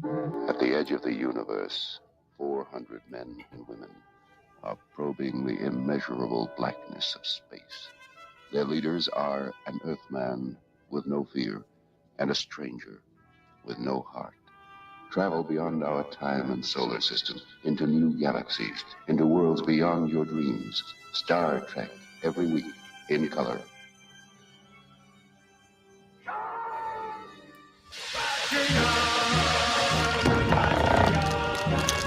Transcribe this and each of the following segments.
At the edge of the universe, 400 men and women are probing the immeasurable blackness of space. Their leaders are an Earthman with no fear and a stranger with no heart. Travel beyond our time and solar system, into new galaxies, into worlds beyond your dreams. Star Trek, every week, in color.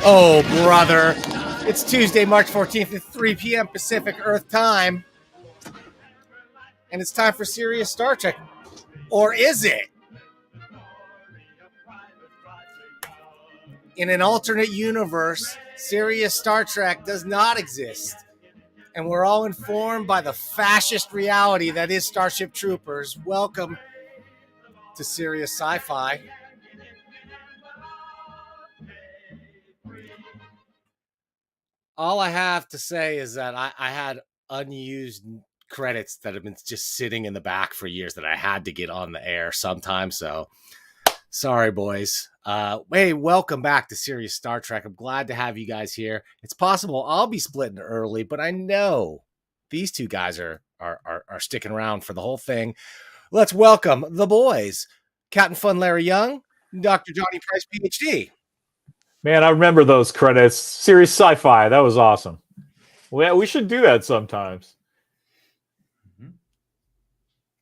Oh, brother. It's Tuesday, March 14th at 3 p.m. Pacific Earth time. And it's time for Serious Star Trek. Or is it? In an alternate universe, Serious Star Trek does not exist. And we're all informed by the fascist reality that is Starship Troopers. Welcome to Serious Sci-Fi. All I have to say is that I had unused credits that have been just sitting in the back for years that I had to get on the air sometime. So sorry, boys. Hey, welcome back to Serious Star Trek. I'm glad to have you guys here. It's possible I'll be splitting early, but I know these two guys are sticking around for the whole thing. Let's welcome the boys. Captain Fun Larry Young, Dr. Johnny Price, PhD. Man, I remember those credits. Serious Sci-Fi. That was awesome. We should do that sometimes.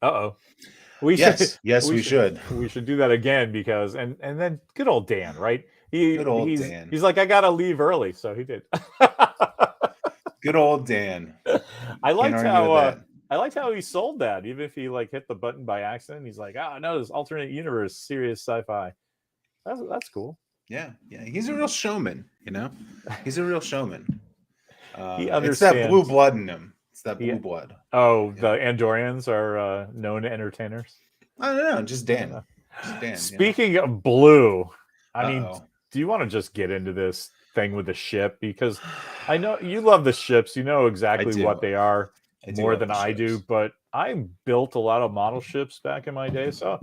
Uh-oh. We should. We should do that again because and then good old Dan, right? Dan. He's like, I gotta leave early, so he did. Good old Dan. I liked how he sold that, even if he like hit the button by accident. He's like, oh no, this alternate universe, Serious Sci-Fi. That's cool. Yeah. He's a real showman, you know? He's a real showman. He understands. It's that blue blood in him. It's that blue blood. Oh, yeah. The Andorians are known entertainers? I don't know. Just Dan. Speaking of blue, I mean, do you want to just get into this thing with the ship? Because I know you love the ships. You know exactly what they are more than I do. But I built a lot of model ships back in my day, so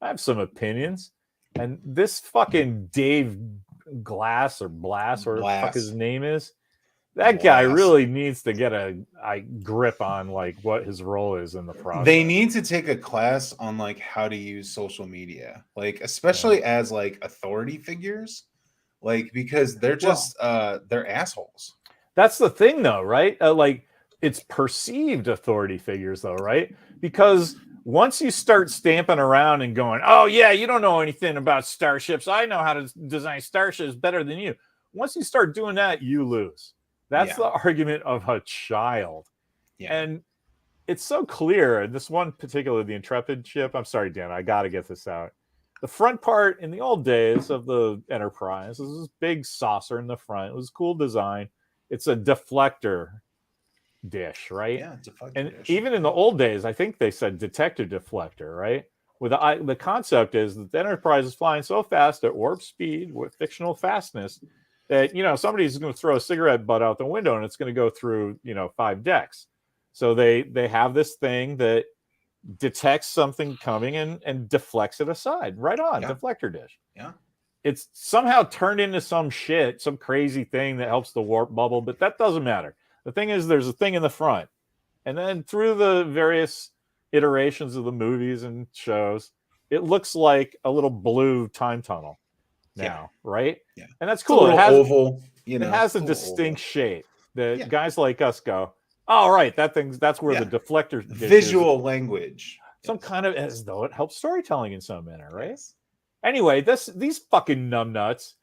I have some opinions. And this fucking Dave Glass or Blass or what the fuck his name is, that guy really needs to get a grip on like what his role is in the process. They need to take a class on like how to use social media, like especially as like authority figures, like because they're just they're assholes. That's the thing, though, right? Like it's perceived authority figures, though, right? Because once you start stamping around and going, oh, yeah, you don't know anything about starships. I know how to design starships better than you. Once you start doing that, you lose. That's the argument of a child. Yeah. And it's so clear. This one particular, the Intrepid ship. I'm sorry, Dan, I got to get this out. The front part in the old days of the Enterprise was this big saucer in the front. It was a cool design. It's a deflector dish, right? Yeah, it's a fucking and dish. Even in the old days, I think they said detector deflector, right? With the concept is that the Enterprise is flying so fast at warp speed with fictional fastness that somebody's going to throw a cigarette butt out the window and it's going to go through 5 decks. So they have this thing that detects something coming and deflects it aside. Right on, deflector dish. Yeah. It's somehow turned into some crazy thing that helps the warp bubble, but that doesn't matter. The thing is, there's a thing in the front. And then through the various iterations of the movies and shows, it looks like a little blue time tunnel now, right? Yeah. And that's cool. It has oval, it has a distinct shape that guys like us go, oh, right, that's where the deflector visual language. Some kind of, as though it helps storytelling in some manner, right? Yes. Anyway, these fucking numbnuts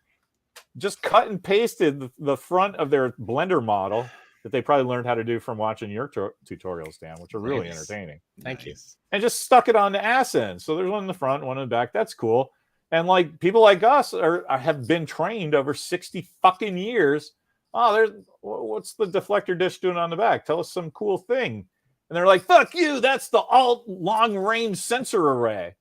just cut and pasted the front of their Blender model that they probably learned how to do from watching your tutorials, Dan, which are really entertaining. Thank you. And just stuck it on the ass end. So there's one in the front, one in the back. That's cool. And like people like us have been trained over 60 fucking years. Oh, what's the deflector dish doing on the back? Tell us some cool thing. And they're like, fuck you. That's the long range sensor array.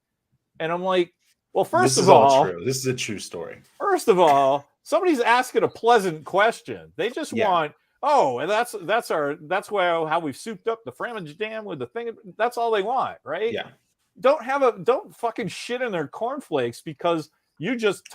And I'm like, well, this is all true. This is a true story. First of all, somebody's asking a pleasant question. They just want, and that's how we've souped up the Framage Dam with the thing. That's all they want, right? Yeah. Don't fucking shit in their cornflakes because You just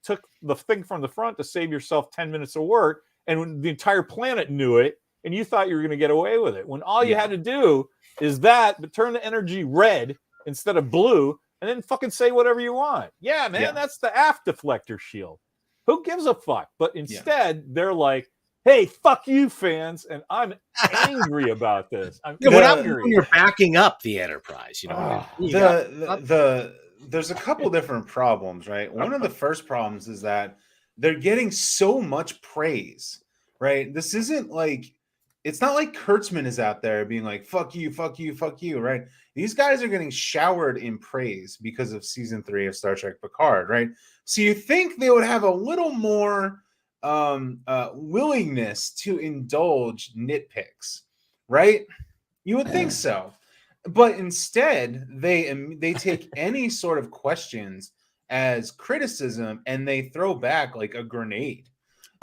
took the thing from the front to save yourself 10 minutes of work, and the entire planet knew it, and you thought you were going to get away with it. When all you had to do is but turn the energy red instead of blue, and then fucking say whatever you want. Yeah, man, that's the aft deflector shield. Who gives a fuck? But instead, they're like, hey, fuck you, fans, and I'm angry about this. You're backing up the Enterprise, you know. There's a couple different problems, right? One of the first problems is that they're getting so much praise, right? This isn't like, it's not like Kurtzman is out there being like, fuck you, fuck you, fuck you, right? These guys are getting showered in praise because of season 3 of Star Trek Picard, right? So you think they would have a little more willingness to indulge nitpicks, right? You would think so. But instead, they take any sort of questions as criticism and they throw back like a grenade.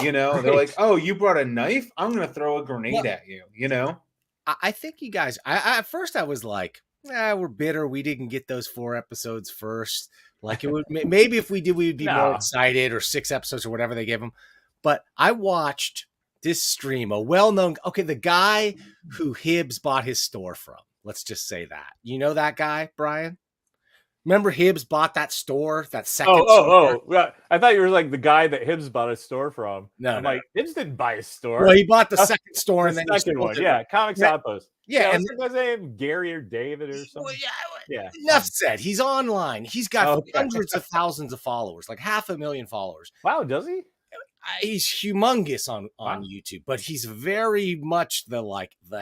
You know, they're like, "Oh, you brought a knife? I'm going to throw a grenade at you." You know, I think you guys. At first, I was like, "We're bitter. We didn't get those 4 episodes first. Like it would maybe if we did, we would be more excited, or 6 episodes or whatever they gave them." But I watched this stream, a well-known. Okay, the guy who Hibbs bought his store from. Let's just say that. You know that guy, Brian? Remember Hibbs bought that store, that second store? Oh. I thought you were like the guy that Hibbs bought his store from. No, I'm like, Hibbs didn't buy his store. Well, he bought the second store and then the second one. Yeah, Comics Outpost. Yeah, and what's his name? Gary or David or something? Well, yeah. Enough said. He's online. He's got hundreds of thousands of followers, like 500,000 followers. Wow, does he? He's humongous on YouTube, but he's very much the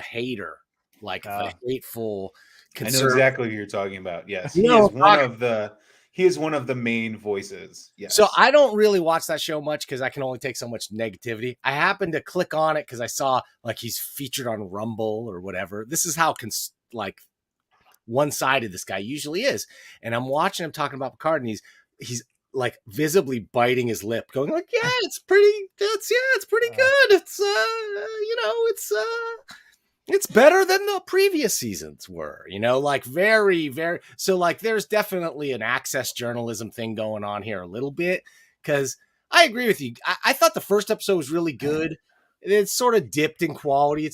hater, the hateful. I know exactly who you're talking about. Yes, he is one of the main voices. Yes. So I don't really watch that show much because I can only take so much negativity. I happened to click on it because I saw he's featured on Rumble or whatever. This is how one-sided this guy usually is. And I'm watching him talking about Picard, and he's like visibly biting his lip, going like, "Yeah, it's pretty good. It's better than the previous seasons were, very, very." So there's definitely an access journalism thing going on here a little bit, because I agree with you. I thought the first episode was really good. It's sort of dipped in quality.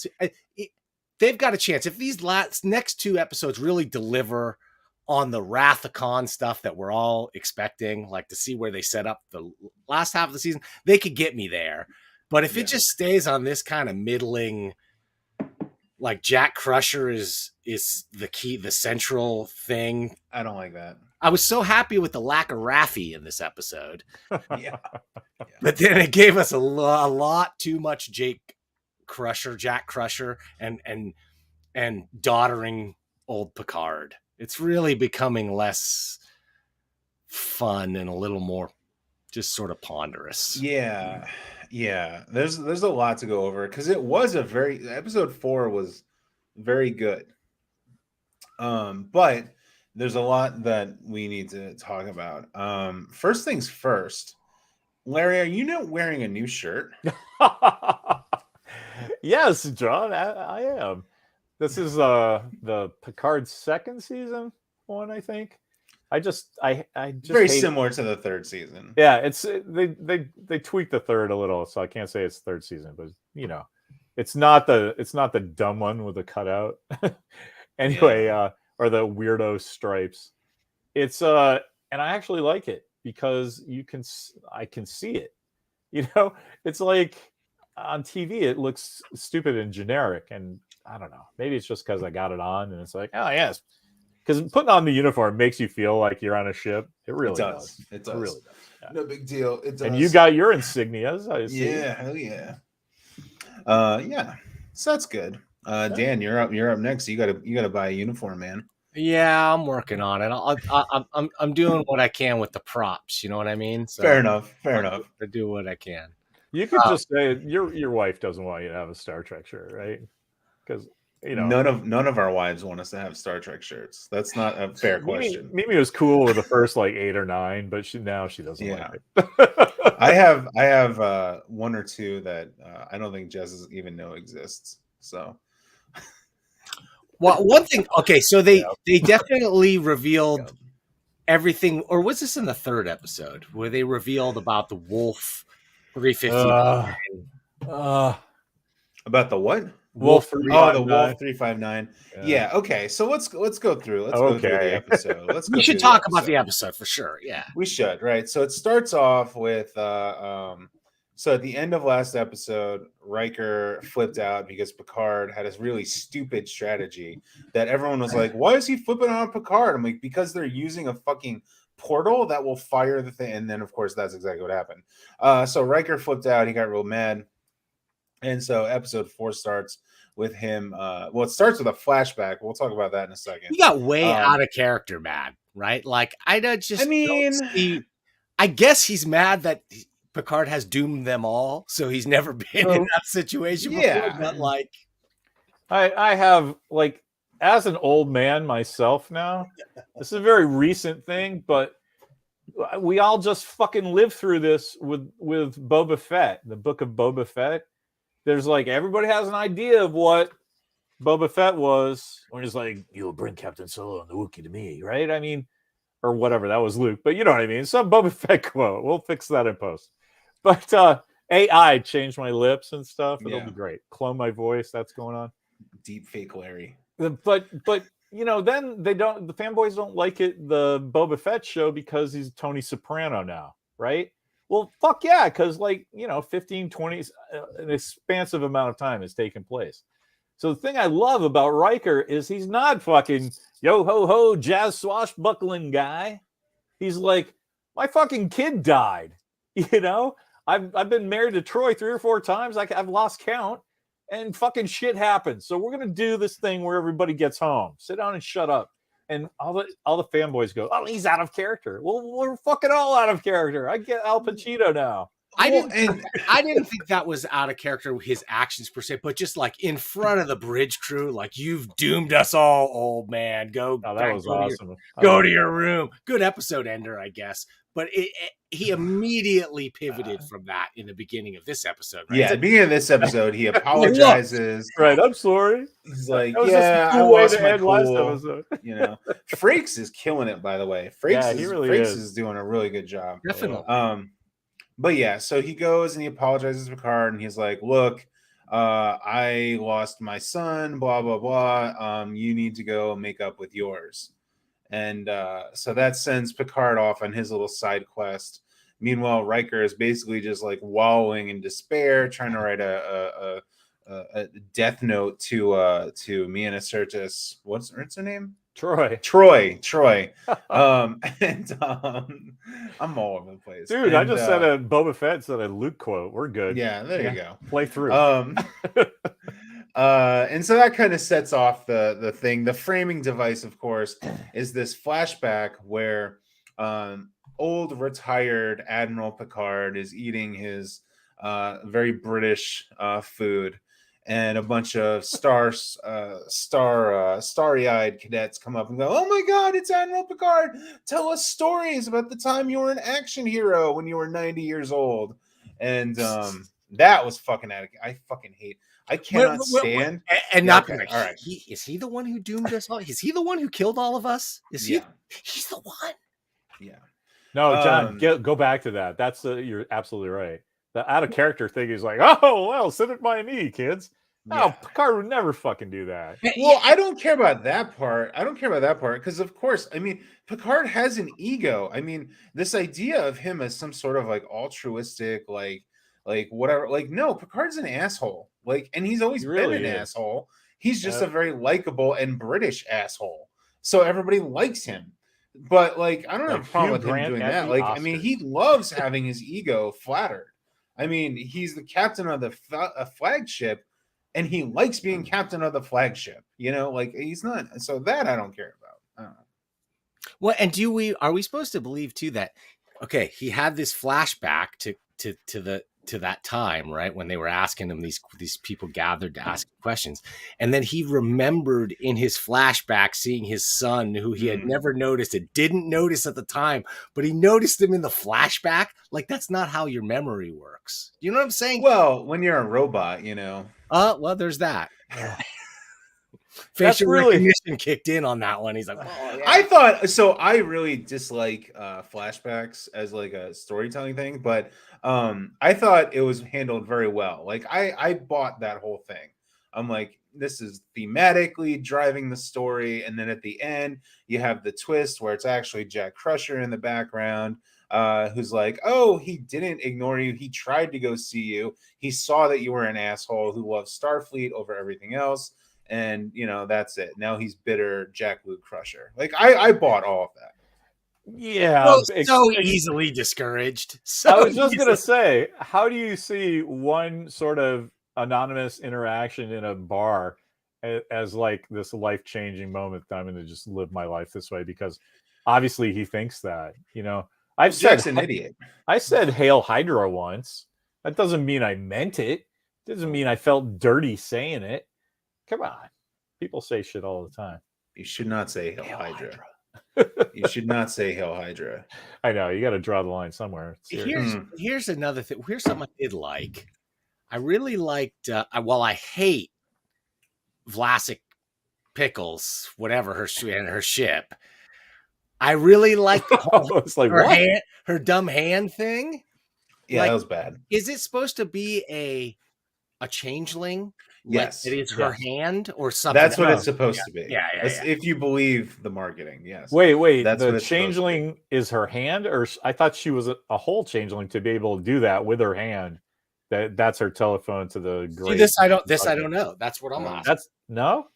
They've got a chance. If these next 2 episodes really deliver on the Wrath of Khan stuff that we're all expecting, to see where they set up the last half of the season, they could get me there. But if it just stays on this kind of middling, Jack Crusher is the key, the central thing. I don't like that. I was so happy with the lack of Raffi in this episode. Yeah. But then it gave us a lot too much Jack Crusher, and doddering old Picard. It's really becoming less fun and a little more just sort of ponderous. Yeah. There's a lot to go over because it was episode 4 was very good. But there's a lot that we need to talk about. First things first, Larry, are you wearing a new shirt? Yes, John, I am. This is the Picard second season one, I think. I just very similar to the third season. Yeah, they tweaked the third a little, so I can't say it's third season, but it's not the dumb one with the cutout. Anyway, or the weirdo stripes. It's and I actually like it because I can see it. It's like on TV it looks stupid and generic, and I don't know. Maybe it's just because I got it on and it's like, oh yes. Because putting on the uniform makes you feel like you're on a ship. It really does. It does. It really does. Yeah. No big deal. It does. And you got your insignias, I see. Yeah, hell yeah. Yeah. So that's good. Dan, you're up next. You gotta buy a uniform, man. Yeah, I'm working on it. I'm doing what I can with the props. You know what I mean? So fair enough. I do what I can. You could just say your wife doesn't want you to have a Star Trek shirt, right? Because none of our wives want us to have Star Trek shirts. That's not a fair question. Mimi was cool with the first 8 or 9, but she doesn't like it. I have 1 or 2 that I don't think Jess even know exists. So, well, one thing. Okay, so they definitely revealed everything, or was this in the third episode where they revealed about the Wolf 350? About the what? Wolf The 359. Wolf 359. Yeah. Okay. So let's go through. Let's go through the episode. We should talk about the episode for sure. Yeah, we should. Right. So it starts off with so at the end of last episode, Riker flipped out because Picard had this really stupid strategy that everyone was like, "Why is he flipping out on Picard?" I'm like, because they're using a fucking portal that will fire the thing. And then, of course, that's exactly what happened. So Riker flipped out. He got real mad. And so episode 4 starts with him. Well, it starts with a flashback. We'll talk about that in a second. He got way out of character mad, right? Like, I guess he's mad that Picard has doomed them all, so he's never been in that situation before. But like, I have, like, as an old man myself now, this is a very recent thing, but we all just fucking lived through this with Boba Fett, the book of Boba Fett. There's like, everybody has an idea of what Boba Fett was when he's like, "You'll bring Captain Solo and the Wookiee to me," right? I mean, or whatever, that was Luke, but you know what I mean? Some Boba Fett quote. We'll fix that in post. But AI changed my lips and stuff. It'll be great. Clone my voice. That's going on. Deep fake Larry. But you know, then the fanboys don't like it, the Boba Fett show, because he's Tony Soprano now, right? Well, fuck yeah, because, like, you know, 15, 20, an expansive amount of time has taken place. So the thing I love about Riker is he's not fucking yo ho ho jazz swashbuckling guy. He's like, my fucking kid died. You know, I've been married to Troy 3 or 4 times. I've lost count, and fucking shit happens. So we're gonna do this thing where everybody gets home. Sit down and shut up. And all the fanboys go, "Oh, he's out of character." Well, we're fucking all out of character. I get Al Pacino now. I didn't think that was out of character with his actions per se, but just like in front of the bridge crew, like, "You've doomed us all, old man. Go." Oh, that was awesome. Go to your room. Good episode ender, I guess. But he immediately pivoted from that in the beginning of this episode. Right? Yeah, at the beginning of this episode, he apologizes. Right, I'm sorry. He's like, "Yeah, I lost my cool." Last episode. You know, Frakes is killing it, by the way. Frakes is doing a really good job. Definitely. But yeah, so he goes and he apologizes to Picard, and he's like, "Look, I lost my son, blah blah blah. You need to go make up with yours." And so that sends Picard off on his little side quest. Meanwhile, Riker is basically just like wallowing in despair, trying to write a death note to Mina Sirtis. What's her name? Troy. And I'm all over the place. Dude, I just said a Boba Fett, said a Luke quote. We're good. Yeah, there you go. Play through. And so that kind of sets off the thing. The framing device, of course, is this flashback where old retired Admiral Picard is eating his very British food, and a bunch of starry-eyed cadets come up and go, "Oh my God, it's Admiral Picard! Tell us stories about the time you were an action hero when you were 90 years old." And that was fucking I fucking hate. I cannot stand. And not all right. Is he the one who doomed us all? Is he the one who killed all of us? Is he? He's the one. Yeah. No, John, go back to that. That's you're absolutely right. The out of character thing is like, "Oh well, sit it by me, kids." No, Picard would never fucking do that. Well, I don't care about that part. Because, of course, I mean, Picard has an ego. I mean, this idea of him as some sort of like altruistic, like whatever. Like, no, Picard's an asshole. Like, and he's always been an asshole. He's just a very likable and British asshole. So everybody likes him. But like, I don't have a problem with him doing that. Like, I mean, he loves having his ego flattered. I mean, he's the captain of the flagship. And he likes being captain of the flagship, you know, like he's not. So that I don't care about. I don't know. Well, and are we supposed to believe too that, okay, he had this flashback to that time, right, when they were asking him, these people gathered to ask questions, and then he remembered in his flashback seeing his son, who he had never noticed and didn't notice at the time, but he noticed him in the flashback. Like, that's not how your memory works. You know what I'm saying? Well, when you're a robot, you know. Well, there's that. Facial really- recognition kicked in on that one. He's like, oh, yeah. I thought so. I really dislike flashbacks as like a storytelling thing, but I thought it was handled very well. Like I bought that whole thing. I'm like, this is thematically driving the story, and then at the end you have the twist where it's actually Jack Crusher in the background, who's like, oh, he didn't ignore you. He tried to go see you. He saw that you were an asshole who loves Starfleet over everything else. And that's it. Now he's bitter Jack Luke Crusher. Like I bought all of that. Yeah, Well, so easily discouraged. So I was just gonna say, how do you see one sort of anonymous interaction in a bar as like this life-changing moment that I'm going to just live my life this way? Because obviously he thinks that. Jack's an idiot. I said Hail Hydra once. That doesn't mean I meant it. Doesn't mean I felt dirty saying it. Come on. People say shit all the time. You should not say Hail Hydra. You should not say Hail Hydra. I know. You got to draw the line somewhere. Here's another thing. Here's something I did like. I really liked, while I hate Vlasic Pickles, whatever her ship, I really liked it's like, her dumb hand thing. Yeah, that was bad. Is it supposed to be a changeling? Yes, like it is her hand or something. That's what it's supposed to be. Yeah. If you believe the marketing, yes. Wait. That's the changeling is her hand, or I thought she was a whole changeling to be able to do that with her hand. That's her telephone to the great. See, I don't know. That's what I'm asking. That's no.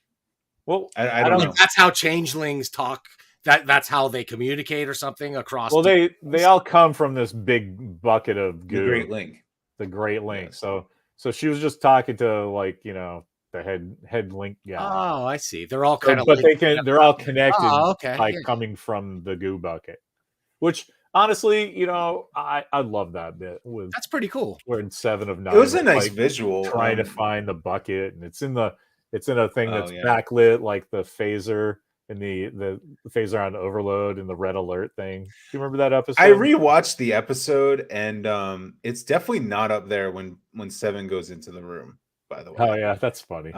Well, I don't know. That's how changelings talk. That's how they communicate or something across. Well, they all come from this big bucket of goo. The Great Link. The Great Link. Yes. So she was just talking to the head link guy. Oh, I see. They're all kind of, but they're all connected okay. by coming from the goo bucket. Which honestly, I love that bit. That's pretty cool. We're in 7 of 9. It was a nice visual. Trying to find the bucket, and it's in a thing that's backlit, like the phaser and the phaser on overload and the red alert thing. Do you remember that episode? I rewatched the episode, and it's definitely not up there when 7 goes into the room. By the way, oh yeah, that's funny.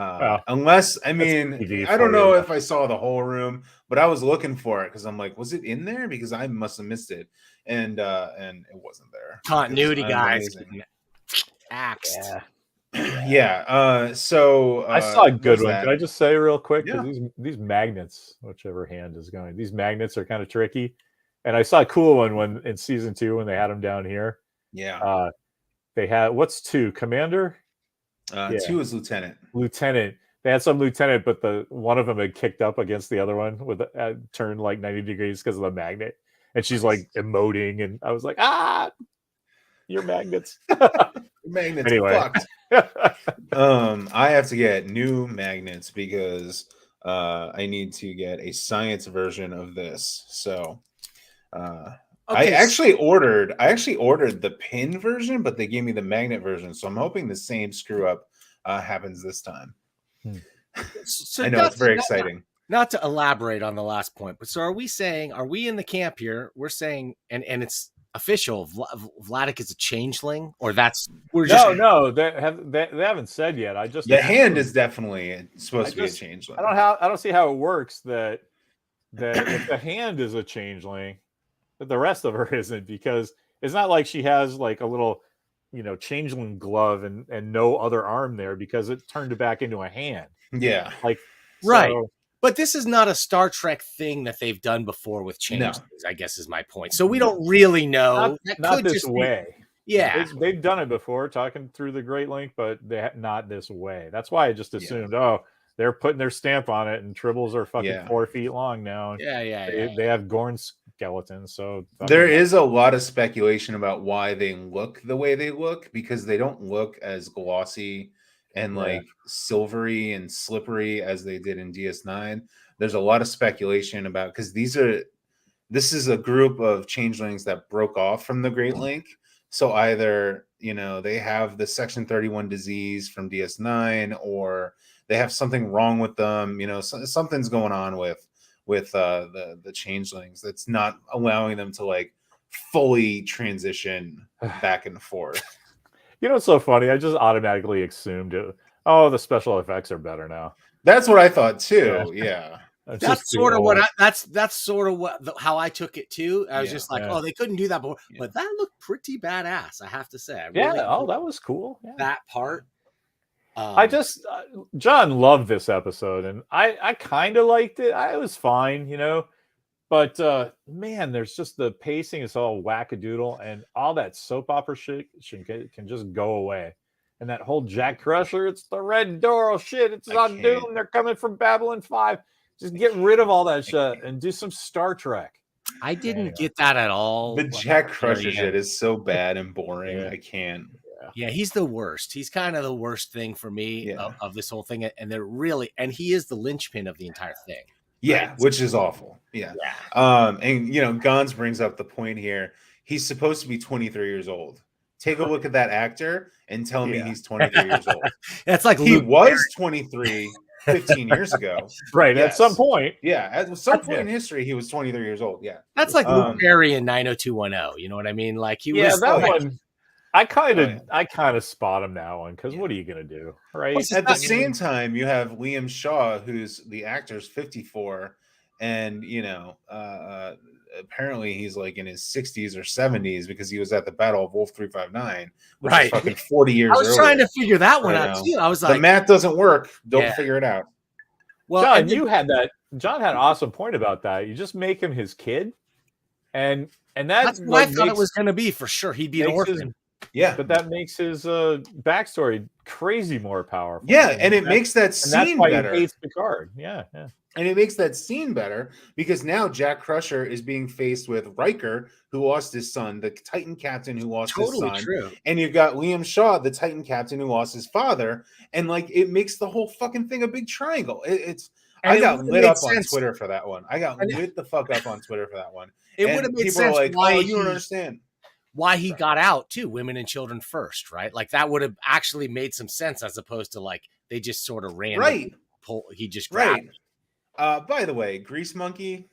Unless I don't know if I saw the whole room, but I was looking for it because I'm like, was it in there? Because I must have missed it, and it wasn't there. Continuity guys, axed. Yeah. So I saw a good one. Can I just say real quick? Yeah. These magnets, whichever hand is going, these magnets are kind of tricky. And I saw a cool one when in season 2 when they had them down here. Yeah. They had what's 2? Commander? 2 is lieutenant. Lieutenant. They had some lieutenant, but the one of them had kicked up against the other one with turned like 90 degrees because of the magnet. And she's like emoting, and I was like, your magnets. Magnets anyway. fucked. I have to get new magnets because I need to get a science version of this. So I actually ordered the pin version, but they gave me the magnet version. So I'm hoping the same screw up happens this time. So I know it's very exciting. Not to elaborate on the last point, but so are we in the camp here? We're saying, and it's official, Vladik is a changeling, or no, they haven't said yet. The hand is definitely supposed to be a changeling. I don't see how it works that if the hand is a changeling, that the rest of her isn't, because it's not like she has like a little changeling glove and no other arm there, because it turned it back into a hand. Yeah, right. But this is not a Star Trek thing that they've done before with changelings, I guess is my point. So we don't really know. Not this way. Yeah. They've done it before, talking through the Great Link, but not this way. That's why I just assumed, they're putting their stamp on it, and Tribbles are fucking 4 feet long now. They have Gorn skeletons. So there is a lot of speculation about why they look the way they look, because they don't look as glossy and like silvery and slippery as they did in DS9. There's a lot of speculation about, because this is a group of changelings that broke off from the Great Link. So either they have the Section 31 disease from DS9, or they have something wrong with them. Something's going on with the changelings that's not allowing them to like fully transition back and forth. It's so funny. I just automatically assumed the special effects are better now. That's what I thought too. Yeah. That's sort of what that's sort of what how I took it too. I was just like, oh, they couldn't do that before, but that looked pretty badass. I have to say, I really that was cool. Yeah. That part. I just John loved this episode, and I kind of liked it. I was fine, you know, but man, there's just the pacing is all wackadoodle, and all that soap opera shit can just go away. And that whole Jack Crusher, it's the Red Door, oh shit, it's on Doom. They're coming from Babylon 5. Just get rid of all that shit and do some Star Trek. I didn't get that at all. The Jack Crusher shit is so bad and boring. I can't. Yeah, he's the worst. He's kind of the worst thing for me of this whole thing. And they're really, and he is the linchpin of the entire thing. Yeah, right? Which is awful. Yeah. And, you know, Gons brings up the point here. He's supposed to be 23 years old. Take a look at that actor and tell me he's 23 years old. That's like he was 23 15 years ago. Right. Yes. At some point. Yeah. At some point in history, he was 23 years old. Yeah. That's like Luke Perry in 90210. You know what I mean? Like he was. That one. I kind of spot him that one because what are you gonna do, right? At the same time, you have Liam Shaw, who's the actor's 54, and you know, apparently he's like in his 60s or 70s because he was at the Battle of Wolf 359, which is fucking 40 years. I was trying to figure that one out too. I was like, the math doesn't work. Don't figure it out. Well, John, John had an awesome point about that. You just make him his kid, and that's what I thought it was going to be for sure. He'd be an orphan. But that makes his backstory crazy more powerful. Yeah, and it makes that scene better. That's why he hates Picard. Yeah. And it makes that scene better because now Jack Crusher is being faced with Riker, who lost his son, the Titan captain who lost his son. True. And you've got Liam Shaw, the Titan captain who lost his father. And like it makes the whole fucking thing a big triangle. I got lit up on Twitter for that one. I got lit the fuck up on Twitter for that one. It would have made sense like, why you don't understand. Why he got out too, women and children first, right? Like that would have actually made some sense as opposed to like they just sort of ran. Right. He just grabbed. By the way, Grease Monkey.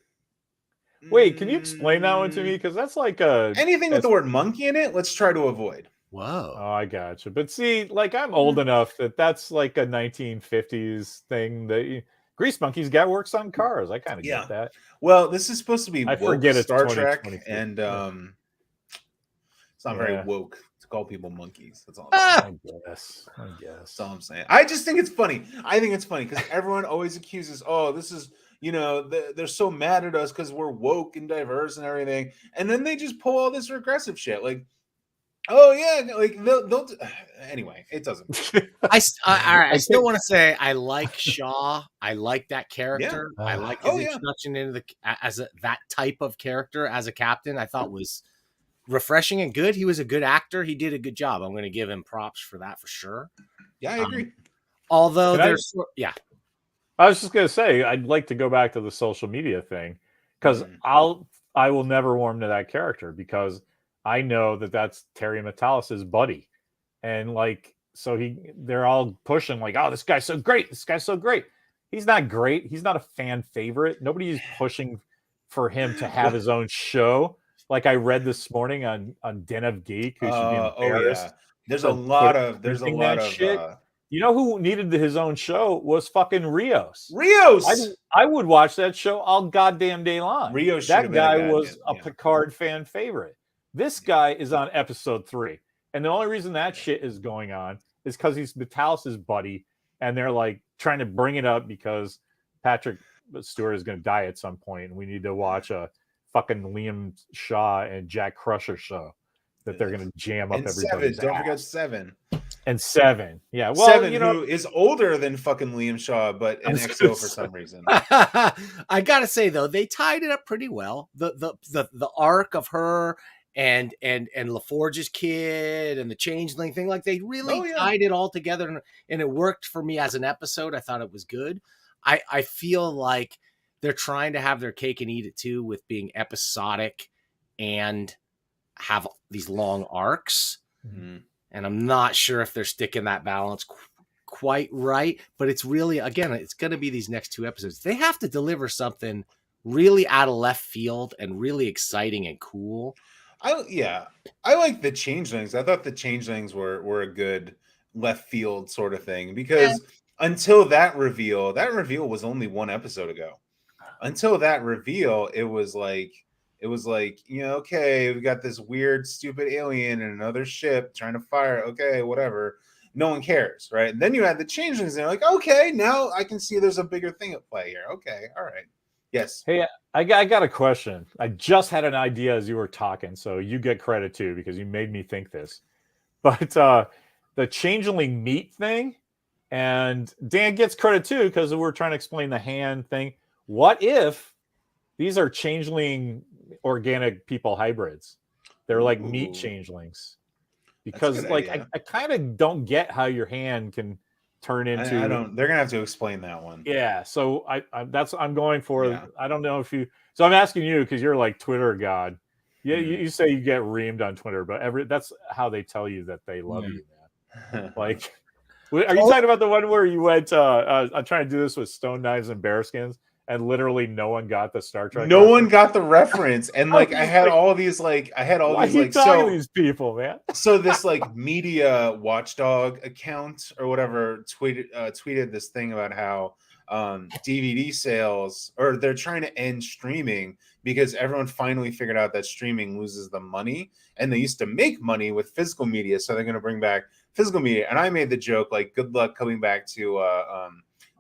Wait, can you explain that one to me? Because that's like anything with the word monkey in it. Let's try to avoid. Whoa. Oh, I gotcha. But see, like I'm old enough that's like a 1950s thing that Grease Monkey's guy works on cars. I kind of get that. Well, this is supposed to be Star Trek, and it's not very woke to call people monkeys. That's all. I guess. That's all I'm saying. I just think it's funny. I think it's funny because everyone always accuses, this is, you know, they're so mad at us because we're woke and diverse and everything. And then they just pull all this regressive shit. Like, like they'll anyway, it doesn't. I still want to say I like Shaw. I like that character. I like his introduction into that type of character as a captain. I thought was refreshing and good. He was a good actor. He did a good job. I'm going to give him props for that for sure. Yeah, I agree. Although I was just going to say I'd like to go back to the social media thing because I will never warm to that character because I know that's Terry Metalis' buddy, and like so they're all pushing like, oh, this guy's so great. This guy's so great. He's not great. He's not a fan favorite. Nobody's pushing for him to have his own show. Like I read this morning on Den of Geek, who should be embarrassed. There's a lot of shit. You know who needed his own show was fucking Rios. I would watch that show all goddamn day long. Rios, that guy was a Picard fan favorite. This guy is on episode 3, and the only reason that shit is going on is because he's Metalis' buddy, and they're like trying to bring it up because Patrick Stewart is going to die at some point, and we need to watch a fucking Liam Shaw and Jack Crusher show that they're going to jam up everybody. Don't forget 7. And 7. Yeah. Well, 7, who is older than fucking Liam Shaw, but an XO for some reason. I got to say, though, they tied it up pretty well. The arc of her and LaForge's kid and the changeling thing, like they really tied it all together, and it worked for me as an episode. I thought it was good. I feel like they're trying to have their cake and eat it too with being episodic and have these long arcs. Mm-hmm. And I'm not sure if they're sticking that balance quite right, but it's really, again, it's going to be these next 2 episodes. They have to deliver something really out of left field and really exciting and cool. I like the changelings. I thought the changelings were a good left field sort of thing because until that reveal was only one episode ago. Until that reveal, it was like, okay, we got this weird, stupid alien in another ship trying to fire. Okay, whatever. No one cares, right? And then you had the changelings, and they're like, okay, now I can see there's a bigger thing at play here. Okay, all right. Yes. Hey, I got a question. I just had an idea as you were talking, so you get credit too because you made me think this. But the changeling meat thing, and Dan gets credit too because we're trying to explain the hand thing. What if these are changeling organic people hybrids? They're like meat changelings. Because like I kind of don't get how your hand can turn into. I don't. They're gonna have to explain that one. Yeah. So I'm going for. Yeah. I don't know if you. So I'm asking you because you're like Twitter god. Yeah. You say you get reamed on Twitter, but that's how they tell you that they love you, man. Like, are you talking about the one where you went? I'm trying to do this with stone knives and bearskins. And literally no one got the Star Trek. No one got the reference. And like I had all these so these people, man. So this like media watchdog account or whatever tweeted this thing about how DVD sales, or they're trying to end streaming because everyone finally figured out that streaming loses the money, and they used to make money with physical media, so they're going to bring back physical media. And I made the joke like, good luck coming back to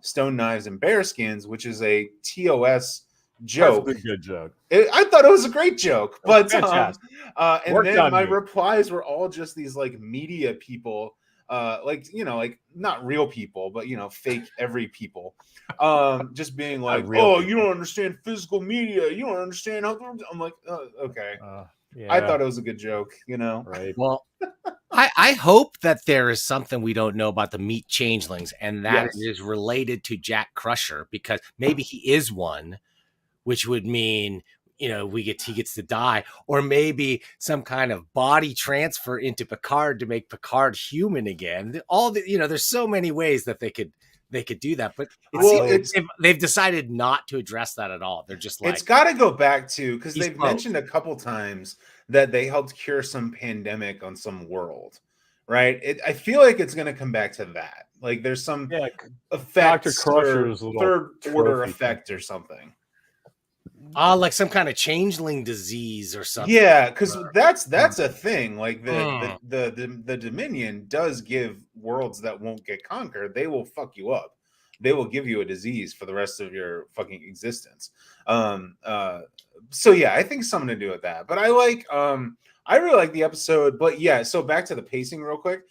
Stone Knives and Bearskins, which is a TOS joke. That's a good joke. I thought it was a great joke, but and Work then my replies were all just these like media people, like not real people, but fake every people, just being like, oh, people. You don't understand physical media, you don't understand how. I'm like, okay. Yeah. I thought it was a good joke, Right. Well, I hope that there is something we don't know about the meat changelings, and that it is related to Jack Crusher, because maybe he is one, which would mean he gets to die, or maybe some kind of body transfer into Picard to make Picard human again. There's so many ways that they could do that, but they've decided not to address that at all. They're just like, it's got to go back to, because they've mentioned a couple times that they helped cure some pandemic on some world, right? I feel like it's going to come back to that. Like there's some effect, third order effect or something. Like some kind of changeling disease or something. Yeah, because that's a thing. Like the Dominion does give worlds that won't get conquered. They will fuck you up. They will give you a disease for the rest of your fucking existence. So yeah, I think something to do with that. But I really like the episode. But yeah, so back to the pacing real quick.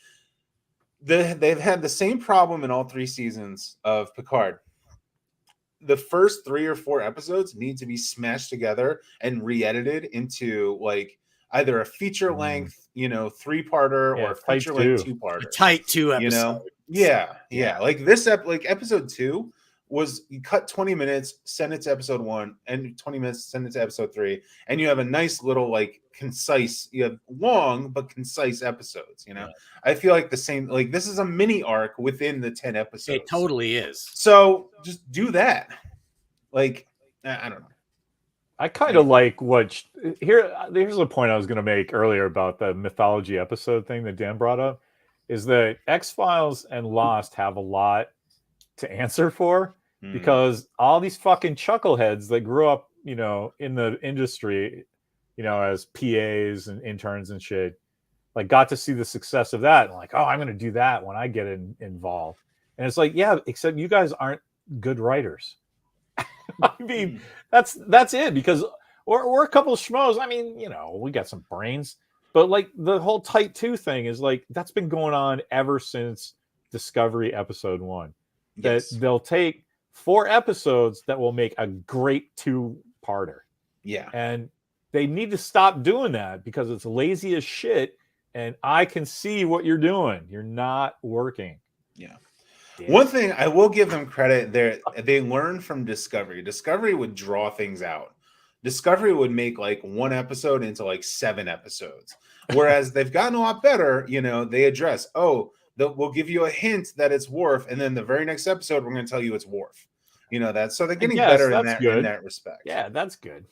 They've had the same problem in all 3 seasons of Picard. The first 3 or 4 episodes need to be smashed together and re-edited into like either a feature length, 3-parter or a feature length 2-parter. A tight 2 episode. Yeah. Like this episode 2 was, you cut 20 minutes, send it to episode 1, and 20 minutes, send it to episode 3, and you have a nice little like concise, you have long but concise episodes. I feel like the same, like this is a mini arc within the 10 episodes. It totally is. So just do that. Like, I don't know. I kind of like here's a point I was going to make earlier about the mythology episode thing that Dan brought up, is that X-Files and Lost have a lot to answer for, because all these fucking chuckleheads that grew up, in the industry, as PAs and interns and shit, like got to see the success of that and like, oh, I'm going to do that when I get involved. And it's like, yeah, except you guys aren't good writers. I mean, that's it, because we're a couple of schmoes. I mean, we got some brains, but like the whole Tight 2 thing is like, that's been going on ever since Discovery episode 1. That they'll take 4 episodes that will make a great 2-parter. Yeah. And they need to stop doing that, because it's lazy as shit. And I can see what you're doing. You're not working. Yeah. One thing I will give them credit, they learned from Discovery. Discovery would draw things out. Discovery would make like 1 episode into like 7 episodes. Whereas they've gotten a lot better. They address, we'll give you a hint that it's Worf, and then the very next episode we're going to tell you it's Worf. So they're getting better in that respect. Yeah, that's good.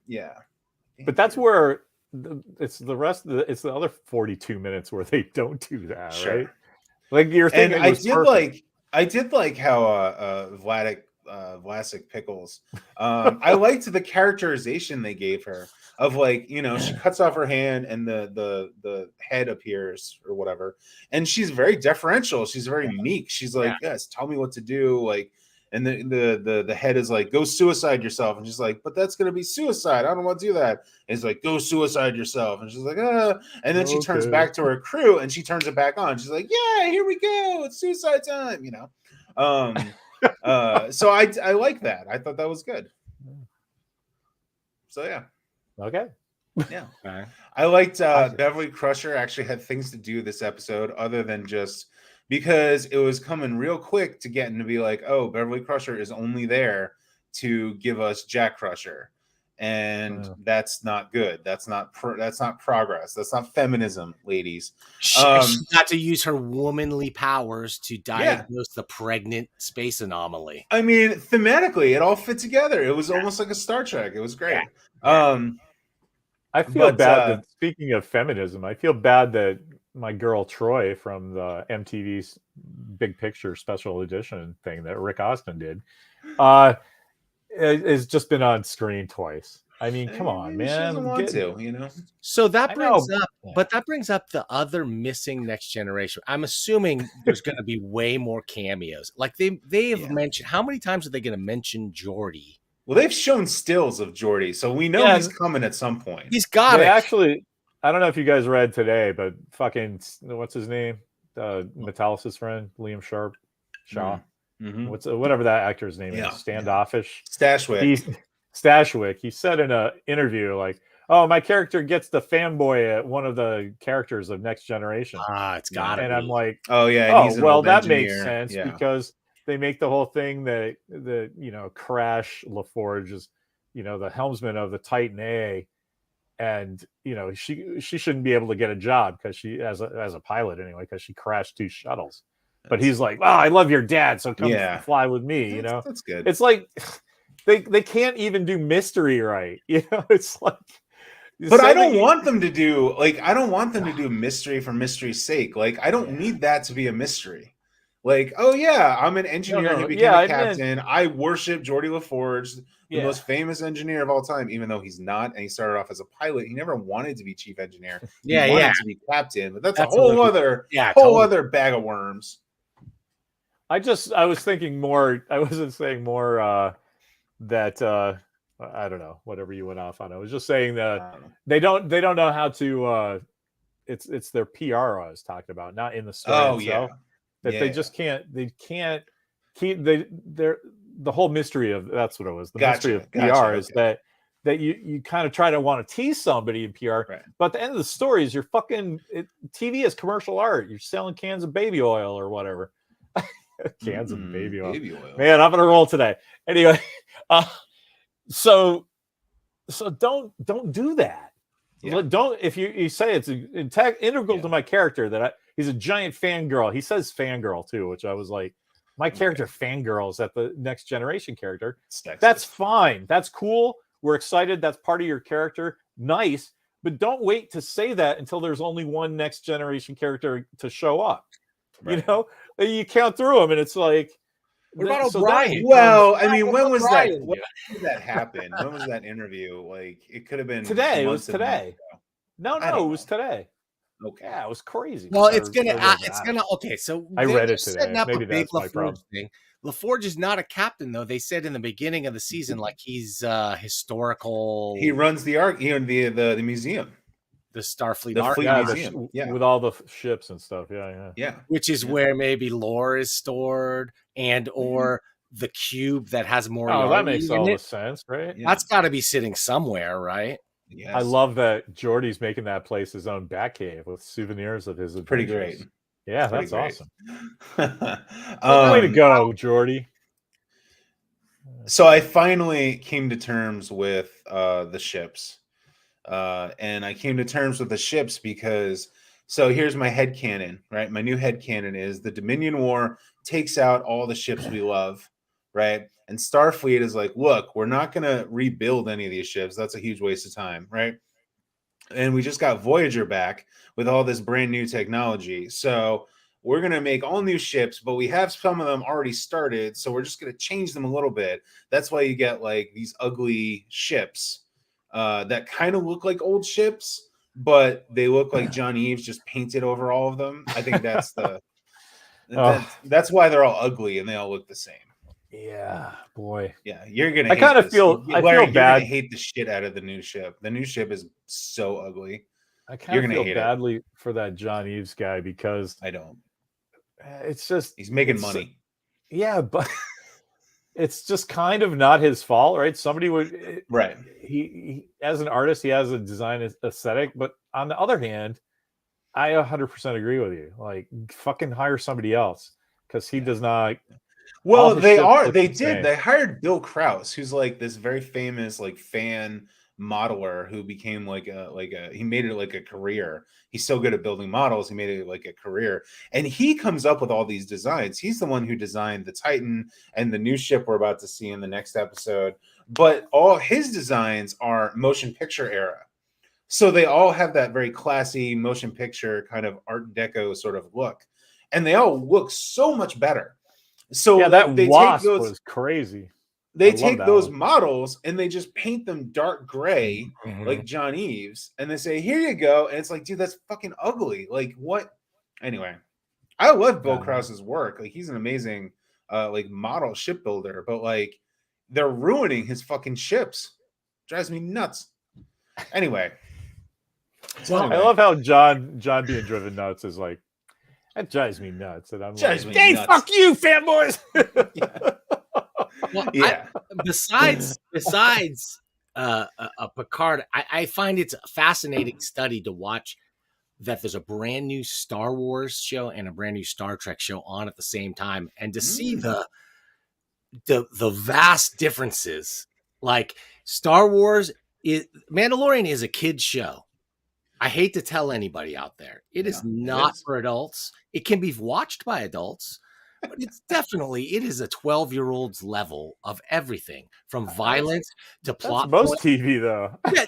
Yeah, but that's where it's the other 42 minutes where they don't do that, right? Like you're thinking, and I did perfect. I did like how Vlasic Pickles. I liked the characterization they gave her of like, you know, she cuts off her hand and the head appears or whatever, and she's very deferential. She's very meek. She's like, yes, tell me what to do, like. And the head is like, go suicide yourself. And she's like, but that's going to be suicide. I don't want to do that. And he's like, go suicide yourself. And she's like, ah. And then she turns back to her crew and she turns it back on. She's like, yeah, here we go. It's suicide time, you know? So I like that. I thought that was good. So, yeah. Okay. Yeah. Okay. I liked Beverly Crusher actually had things to do this episode other than just because it was coming real quick to get and to be like, oh, Beverly Crusher is only there to give us Jack Crusher. And that's not good. That's not progress. That's not feminism, ladies. She got to use her womanly powers to diagnose the pregnant space anomaly. I mean, thematically, it all fit together. It was almost like a Star Trek. It was great. I feel bad that, speaking of feminism, I feel bad that my girl Troy from the MTV's Big Picture Special Edition thing that Rick Austin did has just been on screen twice. I mean, come on, man. She doesn't want to, you know. So that brings up the other missing Next Generation. I'm assuming there's going to be way more cameos. Like they have mentioned, how many times are they going to mention Geordi? Well, they've shown stills of Geordi, so we know he's coming at some point. He's got it. Actually, I don't know if you guys read today, but fucking what's his name? Metallic's friend, Liam Shaw. Mm-hmm. Whatever that actor's name is, standoffish. Stashwick. He said in an interview, like, "Oh, my character gets the fanboy at one of the characters of Next Generation." It's got it. And I'm like, "Oh yeah, well, that makes sense because they make the whole thing that Crash LaForge is, the helmsman of the Titan A, and she shouldn't be able to get a job because she as a pilot anyway because she crashed 2 shuttles." But he's like, "Oh, I love your dad, so come fly with me." That's good. It's like they can't even do mystery right. It's like. But I don't want them to do mystery for mystery's sake. Like, I don't need that to be a mystery. Like, oh yeah, I'm an engineer. He became a captain. I worship Geordi LaForge, the most famous engineer of all time, even though he's not. And he started off as a pilot. He never wanted to be chief engineer. He wanted to be captain. But that's a whole other bag of worms. I was thinking more. I wasn't saying more that I don't know, whatever you went off on. I was just saying that they don't know how to it's their PR I was talking about, not in the story itself. They just can't keep the whole mystery of that's what it was. The mystery of PR is that you kind of try to want to tease somebody in PR, but at the end of the story is TV is commercial art. You're selling cans of baby oil or whatever. Cans of baby oil. Man, I'm gonna roll today. Anyway, so don't do that. Don't, if you say it's integral to my character that he's a giant fangirl. He says fangirl too, which I was like, my character fangirls at the Next Generation character. That's fine. That's cool. We're excited. That's part of your character. Nice. But don't wait to say that until there's only one Next Generation character to show up. You count through them and it's like, what about O'Brien? Well, I mean, when was that? When did that happen? When was that interview? Like, it could have been today. It was today. No, it was today. Okay, yeah, it was crazy. Well, it's gonna. Okay, so I read it today. Maybe that's my problem. LaForge is not a captain, though. They said in the beginning of the season, like he's historical. He runs the the museum. The Starfleet Museum, with all the ships and stuff, which is where maybe lore is stored, and or the cube that has more. Oh, that makes all the sense, right? That's got to be sitting somewhere, right? Yes. I love that Geordi's making that place his own Batcave with souvenirs of his adventures. Pretty great. Yeah, that's awesome. Way to go, Geordi. So I finally came to terms with the ships. And I came to terms with the ships because, so here's my headcanon, right? My new headcanon is the Dominion War takes out all the ships we love, right? And Starfleet is like, look, we're not going to rebuild any of these ships. That's a huge waste of time, right? And we just got Voyager back with all this brand new technology. So we're going to make all new ships, but we have some of them already started, so we're just going to change them a little bit. That's why you get like these ugly ships that kind of look like old ships, but they look like John Eves just painted over all of them. I think that's that's why they're all ugly and they all look the same. Yeah, boy. Yeah, you're gonna. I kind of feel. I feel bad. I hate the shit out of the new ship. The new ship is so ugly. I kind of feel badly for that John Eves guy because I don't. It's just he's making money. Yeah, but it's just kind of not his fault, right? Somebody would. Right. He as an artist, he has a design aesthetic, but on the other hand, I 100% agree with you. Like, fucking hire somebody else because he does not. Well, they hired Bill Krause, who's like this very famous like fan modeler who became he made it like a career. He's so good at building models, he made it like a career. And he comes up with all these designs. He's the one who designed the Titan and the new ship we're about to see in the next episode. But all his designs are motion picture era. So they all have that very classy motion picture kind of Art Deco sort of look. And they all look so much better. So yeah, that wasp was crazy. They take those models and they just paint them dark gray, like John Eves, and they say, "Here you go." And it's like, dude, that's fucking ugly. Like, what? Anyway, I love Bill Krause's work. Like, he's an amazing, like model shipbuilder. But like, they're ruining his fucking ships. Drives me nuts. Anyway, I love how John being driven nuts is like. That drives me nuts. And I'm like, hey, fuck you, fanboys. Well, yeah. Besides Picard, I find it's a fascinating study to watch that there's a brand new Star Wars show and a brand new Star Trek show on at the same time, and to see the vast differences. Like Star Wars, Mandalorian is a kid's show. I hate to tell anybody out there, it is not for adults. It can be watched by adults, but it is a 12-year-old's level of everything from violence to plot. Most TV though. Yeah,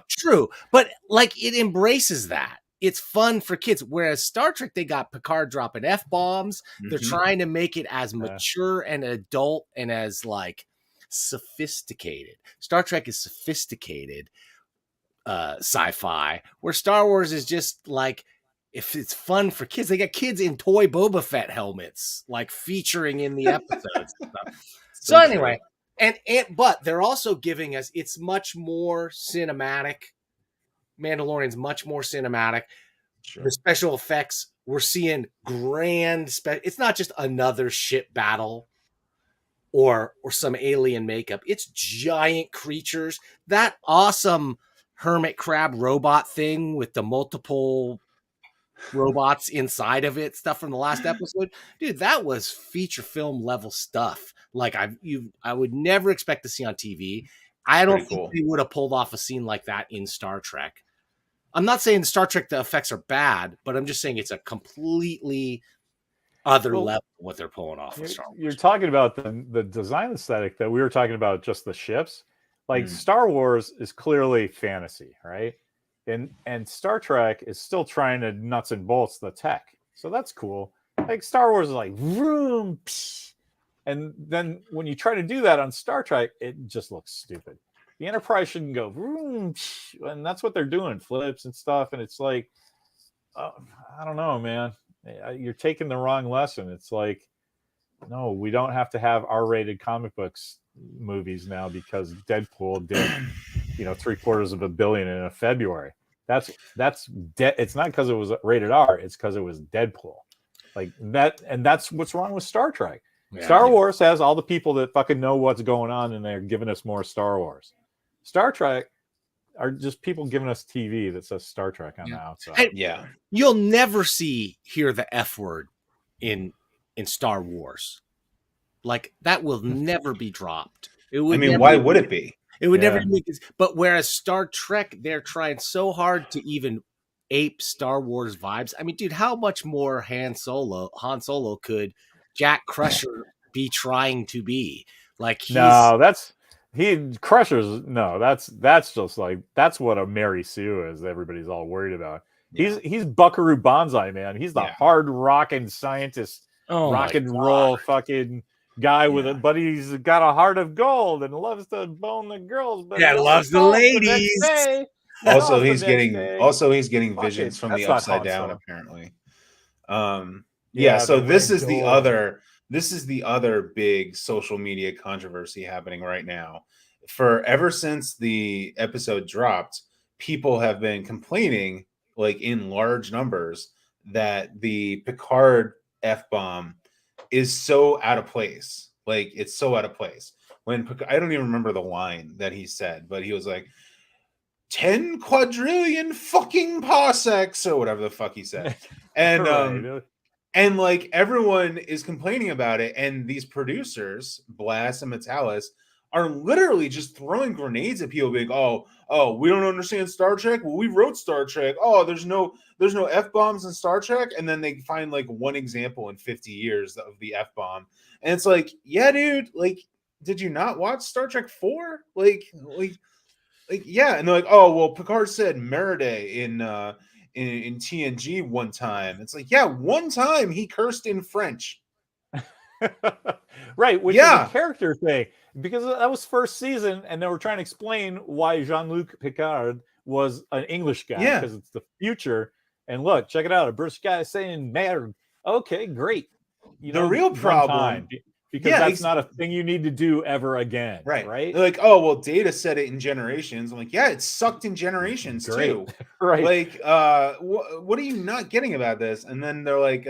true. But like it embraces that. It's fun for kids. Whereas Star Trek, they got Picard dropping F-bombs. They're trying to make it as mature and adult and as like sophisticated. Star Trek is sophisticated sci-fi, where Star Wars is just like, if it's fun for kids, they got kids in toy Boba Fett helmets, like featuring in the episodes. So anyway, but they're also giving us, it's much more cinematic. Mandalorian's much more cinematic. Sure. The special effects, we're seeing grand. It's not just another ship battle or some alien makeup. It's giant creatures. That awesome hermit crab robot thing with the multiple robots inside of it, stuff from the last episode, dude, that was feature film level stuff. Like I would never expect to see on TV. I don't think they would have pulled off a scene like that in Star Trek. I'm not saying Star Trek the effects are bad, but I'm just saying it's a completely other level what they're pulling off. You're talking about the design aesthetic that we were talking about, just the ships. Like Star Wars is clearly fantasy, right? And Star Trek is still trying to nuts and bolts the tech. So that's cool. Like Star Wars is like vroom, psh. And then when you try to do that on Star Trek, it just looks stupid. The Enterprise shouldn't go vroom, psh, and that's what they're doing, flips and stuff. And it's like, I don't know, man. You're taking the wrong lesson. It's like, no, we don't have to have R-rated comic books movies now because Deadpool did, $750 million in a February. That's it's not because it was rated R. It's because it was Deadpool, like that. And that's what's wrong with Star Trek. Yeah, Star Wars has all the people that fucking know what's going on, and they're giving us more Star Wars. Star Trek are just people giving us TV that says Star Trek on the outside. And you'll never hear the F word in Star Wars. Like that will never be dropped. Why would it be? It would never be. But whereas Star Trek, they're trying so hard to even ape Star Wars vibes. I mean, dude, how much more Han Solo could Jack Crusher be trying to be? Like that's just like, that's what a Mary Sue is. Everybody's all worried about. He's Buckaroo Banzai, man. He's the hard rocking scientist, rock and roll fucking guy with it, but he's got a heart of gold and loves to bone the girls. But loves the ladies. Also, he's getting visions from the upside down, apparently. So this is the other big social media controversy happening right now. Ever since the episode dropped, people have been complaining, like in large numbers, that the Picard F-bomb is so out of place. Like, it's so out of place. I don't even remember the line that he said, but he was like, 10 quadrillion fucking parsecs, or whatever the fuck he said. And and like everyone is complaining about it, and these producers, Blass and Metalis, are literally just throwing grenades at people, being, oh, we don't understand Star Trek. Well, we wrote Star Trek. Oh, there's no F-bombs in Star Trek. And then they find like one example in 50 years of the F-bomb. And it's like, yeah, dude, like, did you not watch Star Trek 4? Like, yeah. And they're like, oh, well, Picard said Meriday in TNG one time. It's like, yeah, one time he cursed in French. Right, which is a character thing, because that was first season, and they were trying to explain why Jean-Luc Picard was an English guy, because it's the future. And look, check it out, a British guy saying merde. Okay, great. The real problem, because that's not a thing you need to do ever again. Right. They're like, oh, well, Data said it in Generations. I'm like, yeah, it sucked in Generations too. Right. Like, what are you not getting about this? And then they're like,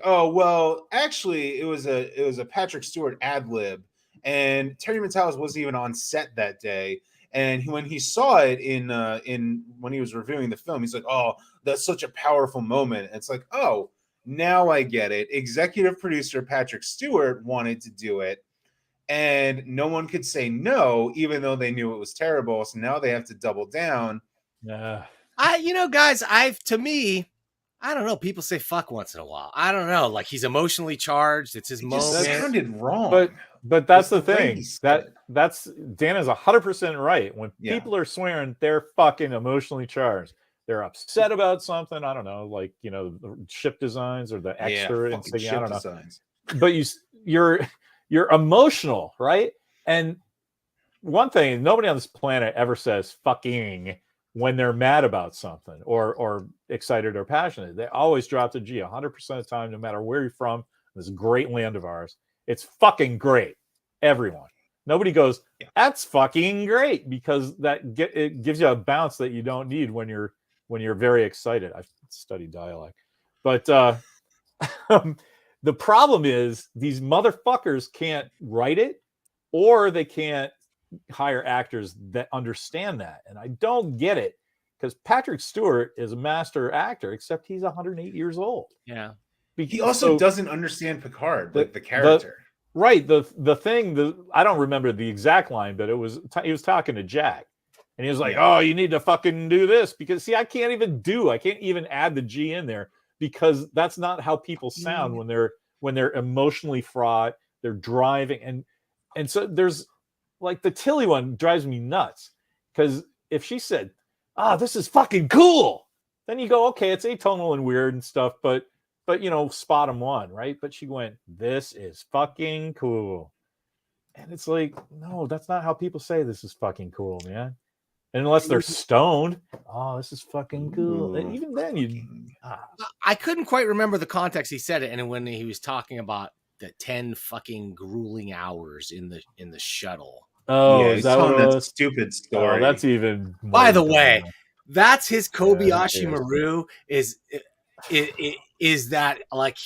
oh, well, actually, it was a Patrick Stewart ad lib, and Terry Metalis wasn't even on set that day. And when he saw it in when he was reviewing the film, he's like, oh, that's such a powerful moment. And it's like, oh, now I get it. Executive producer Patrick Stewart wanted to do it, and no one could say no, even though they knew it was terrible. So now they have to double down. Guys, to me, I don't know. People say fuck once in a while. I don't know. Like, he's emotionally charged. It's his moment. That sounded wrong. But that's the thing. That's Dana's 100% right. When people are swearing, they're fucking emotionally charged. They're upset about something. I don't know, like, the ship designs or the extra insignia. I don't know. Designs. But you're emotional, right? And one thing, nobody on this planet ever says fucking when they're mad about something or excited or passionate. They always drop the G 100% of the time, no matter where you're from. This great land of ours. It's fucking great. Everyone. Nobody goes, that's fucking great, because it gives you a bounce that you don't need when you're very excited. I've studied dialect. But the problem is these motherfuckers can't write it, or they can't hire actors that understand that. And I don't get it, because Patrick Stewart is a master actor, except he's 108 years old. Yeah. He also doesn't understand Picard, like the character. The thing, I don't remember the exact line, but he was talking to Jack, and he was like, oh, you need to fucking do this, because I can't even add the G in there, because that's not how people sound when they're emotionally fraught, they're driving. And so there's, like, the Tilly one drives me nuts, because if she said, this is fucking cool, then you go, okay, it's atonal and weird and stuff, but spot him one, right? But she went, this is fucking cool. And it's like, no, that's not how people say this is fucking cool, man. And unless they're stoned, this is fucking cool. And even then, I couldn't quite remember the context he said it, and when he was talking about the 10 fucking grueling hours in the shuttle. Oh, is that stupid story? Oh, that's even. By the way, that's his Kobayashi Maru. Is that like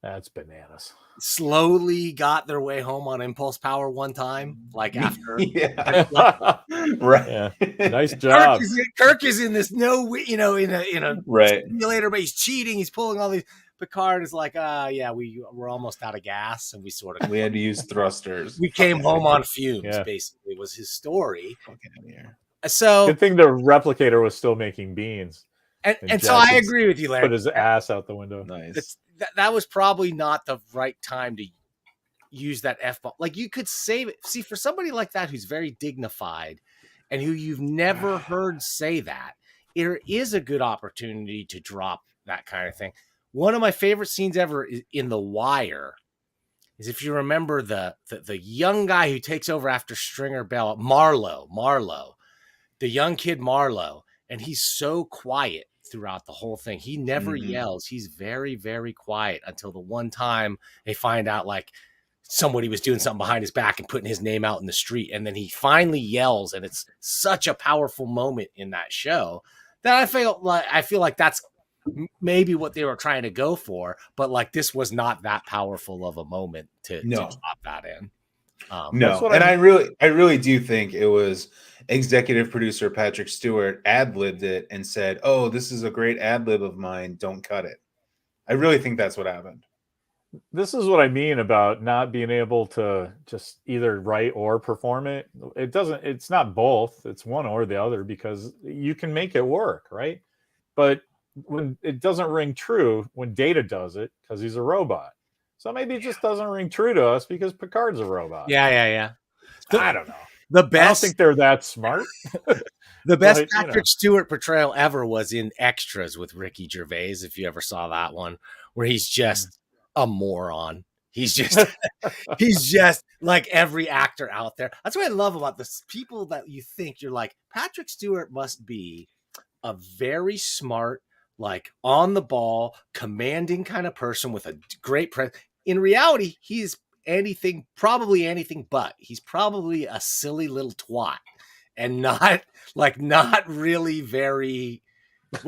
that's bananas. Slowly got their way home on impulse power one time, like after. Right. Yeah. Nice job. Kirk is in this in a simulator, but he's cheating. He's pulling all these. Picard is like, we're almost out of gas, and we had to use thrusters. We came home on fumes. Basically, was his story. Here. So good thing the replicator was still making beans. And so I agree with you, Larry. Put his ass out the window. Nice. That was probably not the right time to use that F-bomb. Like, you could save it. See, for somebody like that who's very dignified and who you've never heard say that, there is a good opportunity to drop that kind of thing. One of my favorite scenes ever is in The Wire. Is if you remember the young guy who takes over after Stringer Bell, Marlowe, the young kid Marlowe, and he's so quiet throughout the whole thing. He never yells. He's very, very quiet until the one time they find out like somebody was doing something behind his back and putting his name out in the street. And then he finally yells, and it's such a powerful moment in that show that I feel like that's maybe what they were trying to go for, but like this was not that powerful of a moment to drop that in. No, and I really do think it was executive producer Patrick Stewart ad-libbed it and said, "Oh, this is a great ad-lib of mine. Don't cut it." I really think that's what happened. This is what I mean about not being able to just either write or perform it. It's not both. It's one or the other, because you can make it work, right? But when it doesn't ring true when Data does it, because he's a robot. So maybe it just doesn't ring true to us because Picard's a robot. Yeah. I don't know. The best. I don't think they're that smart. The best Patrick Stewart portrayal ever was in Extras with Ricky Gervais. If you ever saw that one, where he's just a moron. He's just like every actor out there. That's what I love about this. People that you think you're like, Patrick Stewart must be a very smart, like on the ball, commanding kind of person with a great in reality, he's probably anything but. He's probably a silly little twat and not really very.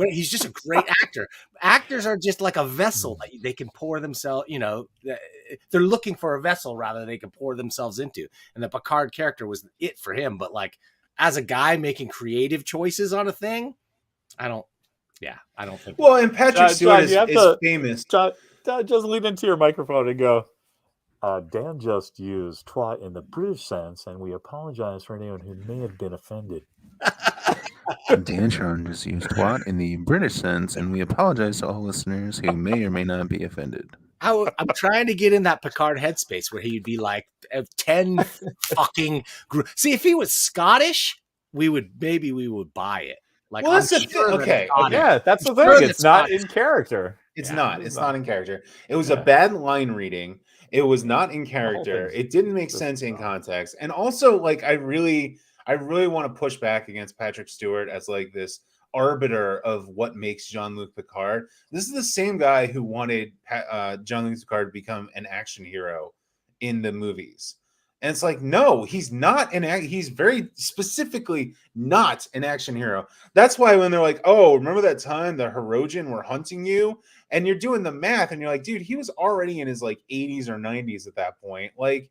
He's just a great actor. Actors are just like a vessel that they can pour themselves, they're looking for a vessel rather they can pour themselves into. And the Picard character was it for him. But like as a guy making creative choices on a thing, I don't think. Well, and Patrick Stewart is famous. John, just lean into your microphone and go, Dan just used twat in the British sense, and we apologize for anyone who may have been offended. Dan Sean just used twat in the British sense, and we apologize to all listeners who may or may not be offended. I'm trying to get in that Picard headspace where he'd be like 10 fucking. See, if he was Scottish, we would buy it. Like, well, that's okay. Yeah, that's the thing. It's not in character. It's not in character. It was a bad line reading. It was not in character. It didn't make sense in context. And also, like, I really want to push back against Patrick Stewart as like this arbiter of what makes Jean-Luc Picard. This is the same guy who wanted Jean-Luc Picard to become an action hero in the movies. And it's like, no, he's not he's very specifically not an action hero. That's why when they're like, oh, remember that time the Hirogen were hunting you? And you're doing the math and you're like, dude, he was already in his like 80s or 90s at that point. Like,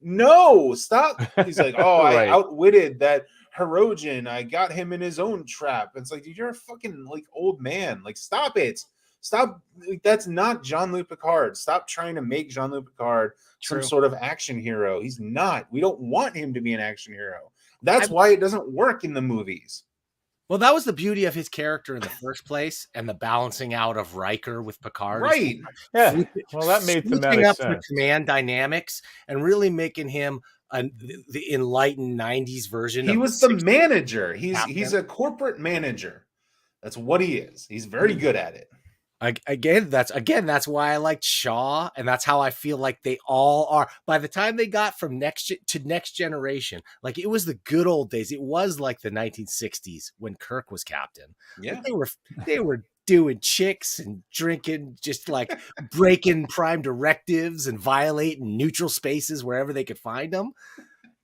no, stop. He's like, oh, right. I outwitted that Hirogen. I got him in his own trap. It's like, dude, you're a fucking like old man. Like, stop it. Stop. That's not Jean-Luc Picard. Stop trying to make Jean-Luc Picard some sort of action hero. He's not. We don't want him to be an action hero. That's why it doesn't work in the movies. Well, that was the beauty of his character in the first place, and the balancing out of Riker with Picard. Right. Yeah. Well, that made thematic sense. The command dynamics and really making him the enlightened 90s version. He was the manager. He's a corporate manager. That's what he is. He's very good at it. That's why I liked Shaw, and that's how I feel like they all are. By the time they got from next generation, like it was the good old days. It was like the 1960s when Kirk was captain. Yeah, they were doing chicks and drinking, just like breaking prime directives and violating neutral spaces wherever they could find them.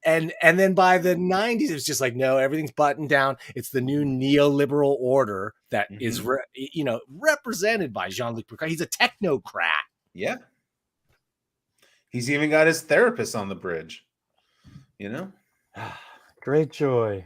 And then by the 90s, it was just like, no, everything's buttoned down. It's the new neoliberal order that is, represented by Jean-Luc Picard. He's a technocrat. Yeah. He's even got his therapist on the bridge. Great joy.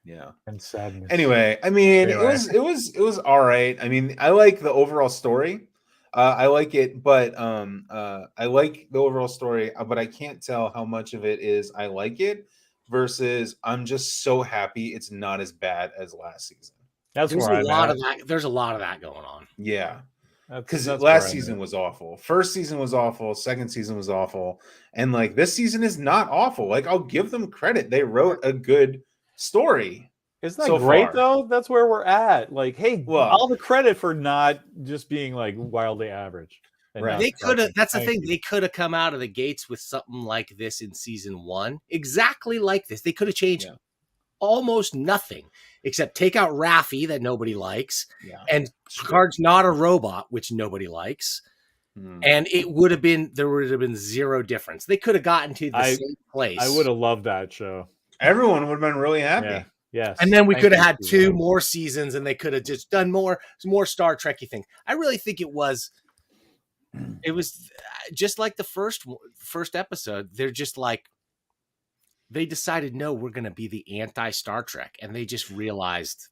Yeah. And sadness. Anyway, I mean, it was all right. I mean, I like the overall story. I like it, but I like the overall story, but I can't tell how much of it is I like it versus I'm just so happy it's not as bad as last season. There's a lot of that. There's a lot of that going on. Yeah, because last season was awful. First season was awful. Second season was awful, and like this season is not awful. Like I'll give them credit; they wrote a good story. Isn't that so great far. though? That's where we're at. Like, hey, Well- all the credit for not just being like wildly average. And Right. not They could have. sucking. That's the Thank thing. you. They could have come out of the gates with something like this in season 1, exactly like this. They could have changed Yeah. almost nothing except take out Raffi that nobody likes, Yeah. and Picard's not a robot, which nobody likes. And there would have been zero difference. They could have gotten to the same place. I would have loved that show. Everyone would have been really happy. Yeah. Yes. And then we Thank could have you, had Steve. 2 more seasons, and they could have just done more Star Trek-y thing. I really think it was just like the first episode. They're just like, they decided, no, we're going to be the anti-Star Trek, and they just realized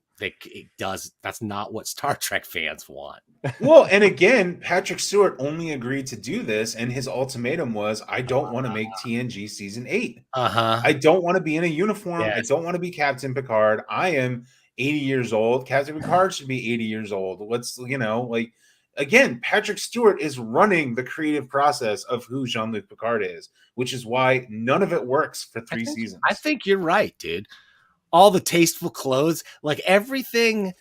that's not what Star Trek fans want. Well, and again, Patrick Stewart only agreed to do this, and his ultimatum was, I don't want to make TNG season 8. I don't want to be in a uniform. Yes. I don't want to be Captain Picard. I am 80 years old. Captain Picard should be 80 years old. Again, Patrick Stewart is running the creative process of who Jean-Luc Picard is, which is why none of it works for 3 seasons. I think you're right, dude. All the tasteful clothes, like everything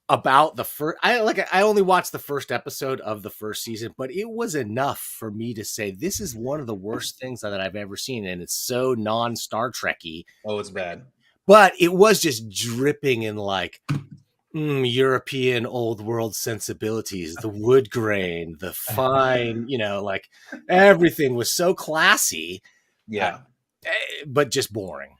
about the first. I only watched the first episode of the first season, but it was enough for me to say this is one of the worst things that I've ever seen, and it's so non-Star Trek-y. Oh, it's bad. But it was just dripping in like European old world sensibilities, the wood grain, the fine, like everything was so classy. Yeah. But just boring.